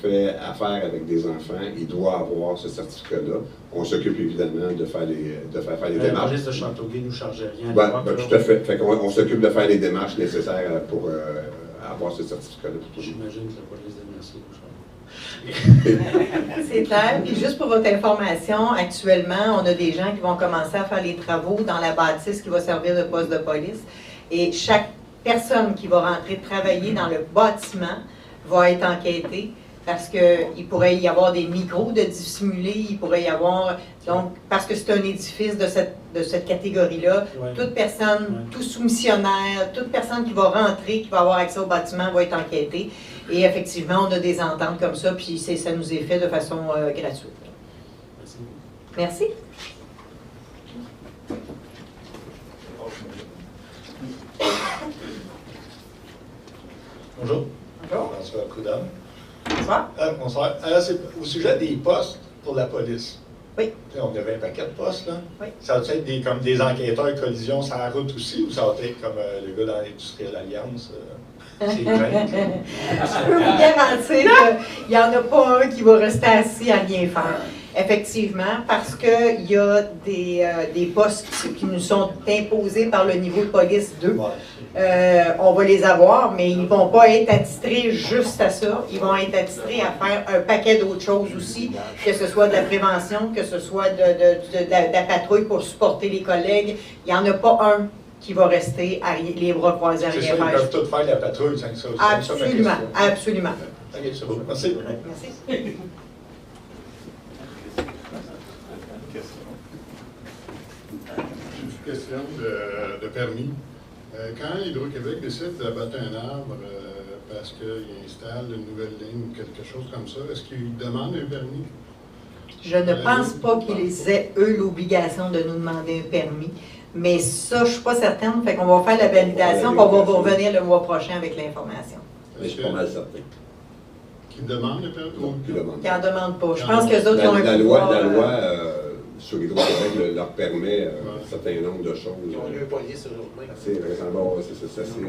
fait affaire avec des enfants, il doit avoir ce certificat-là. On s'occupe évidemment de faire les démarches.
La police de Châteauguay ne nous chargeait rien.
Tout à fait. On s'occupe de faire les démarches nécessaires pour avoir ce certificat-là.
J'imagine que la police de Mercier nous charge.
C'est clair. Puis juste pour votre information, actuellement, on a des gens qui vont commencer à faire les travaux dans la bâtisse qui va servir de poste de police. Et chaque personne qui va rentrer travailler dans le bâtiment va être enquêtée. Parce qu'il pourrait y avoir des micros de dissimulés, il pourrait y avoir, donc, parce que c'est un édifice de cette catégorie-là, toute personne, tout soumissionnaire, toute personne qui va rentrer, qui va avoir accès au bâtiment va être enquêtée. Et effectivement, on a des ententes comme ça, puis ça nous est fait de façon gratuite. Merci.
Bonjour.
Bonjour.
François Prudhomme.
Bonsoir.
Bonsoir. C'est au sujet des postes pour la police.
Oui.
On avait un paquet de postes, là.
Oui.
Ça va être comme des enquêteurs collision sur la route aussi, ou ça va être comme le gars dans l'Industrielle Alliance? C'est vrai.
Je peux vous garantir qu'il n'y en a pas un qui va rester assis à rien faire. Effectivement, parce qu'il y a des postes qui nous sont imposés par le niveau de police 2. On va les avoir, mais ils ne vont pas être attitrés juste à ça. Ils vont être attitrés à faire un paquet d'autres choses aussi, que ce soit de la prévention, que ce soit de la patrouille pour supporter les collègues. Il n'y en a pas un qui va rester les bras croisés à rien faire.
Ils peuvent tous faire de la patrouille, c'est ça.
Absolument, absolument.
Ok, c'est bon. Merci.
Merci.
Une question de permis. Quand Hydro-Québec décide d'abattre un arbre parce qu'il installe une nouvelle ligne ou quelque chose comme ça, est-ce qu'ils demandent un permis?
Je ne pense pas qu'ils aient, eux, l'obligation de nous demander un permis. Mais ça, je ne suis pas certaine. Fait qu'on va faire la validation, puis on va vous revenir le mois prochain avec l'information.
Mais je suis pas mal certain.
Qui demandent le permis?
Qui n'en demandent pas. Je pense qu'eux autres ont un
pouvoir. La loi sur Hydro-Québec leur permet un certain nombre de choses.
Ils ont eu un police aujourd'hui.
C'est vraisemblable, c'est ça.
Il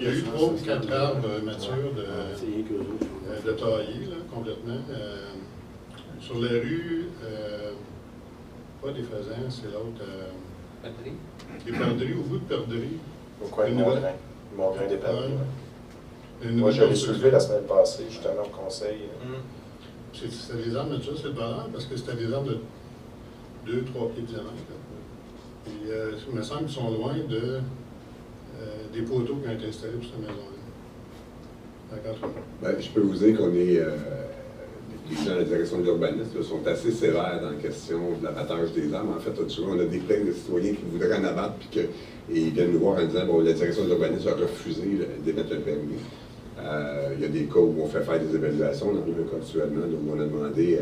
y a eu 3 ou 4 arbres matures de tailler, là, complètement. Sur la rue, pas des faisans, c'est l'autre. Des perdrix, au bout de perdrix.
Au coin de Montgrain des perdrix.
Moi,
je l'ai soulevé la semaine passée, justement, au conseil.
C'était des arbres naturels, c'est le bonheur, parce que c'était des arbres de 2-3 pieds de diamètre. Et il me semble qu'ils sont loin des poteaux qui ont été installés pour cette maison-là.
Ben, je peux vous dire qu'on est... les gens de la direction de l'urbanisme sont assez sévères dans la question de l'abattage des arbres. En fait, on a des plaintes de citoyens qui voudraient en abattre et ils viennent nous voir en disant bon, la direction de l'urbanisme a refusé d'émettre un permis. Il y a des cas où on fait faire des évaluations. On en a un cas actuellement où on a demandé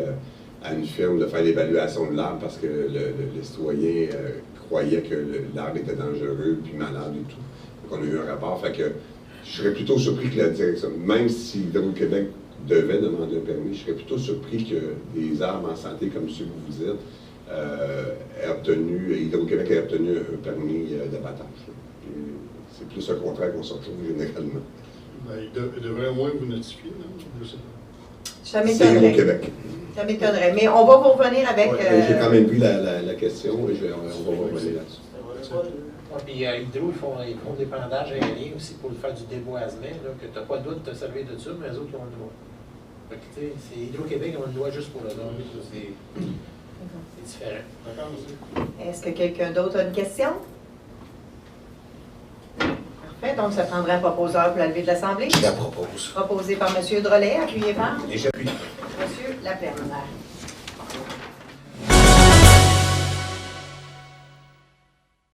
à une firme de faire l'évaluation de l'arbre parce que les citoyens croyaient que l'arbre était dangereux puis malade et tout. Donc on a eu un rapport. Fait que je serais plutôt surpris que la direction, même si Hydro-Québec devait demander un permis, je serais plutôt surpris que des arbres en santé comme ceux que vous dites Hydro-Québec a obtenu un permis d'abattage. C'est plus un contrat qu'on se retrouve généralement.
Ben, il devrait au moins vous notifier, non? Je sais pas.
Ça
C'est
m'étonnerait.
Hydro-Québec.
Ça m'étonnerait. Mais on va vous revenir avec...
Ouais, j'ai quand même vu la question et on va revenir là-dessus.
Puis Hydro, ils font dépendage aérien aussi pour faire du déboisement, là, que tu n'as pas le droit de te servir de ça, mais eux autres, ils ont le droit. Fait que, tu sais, c'est Hydro-Québec qui ont le droit juste pour le droit. C'est différent.
Est-ce que quelqu'un d'autre a une question? Parfait. Donc, ça prendra un proposeur pour la levée de l'Assemblée.
Je la propose.
Proposé par M. Drolet, appuyé par
Et j'appuie.
M. Laperme.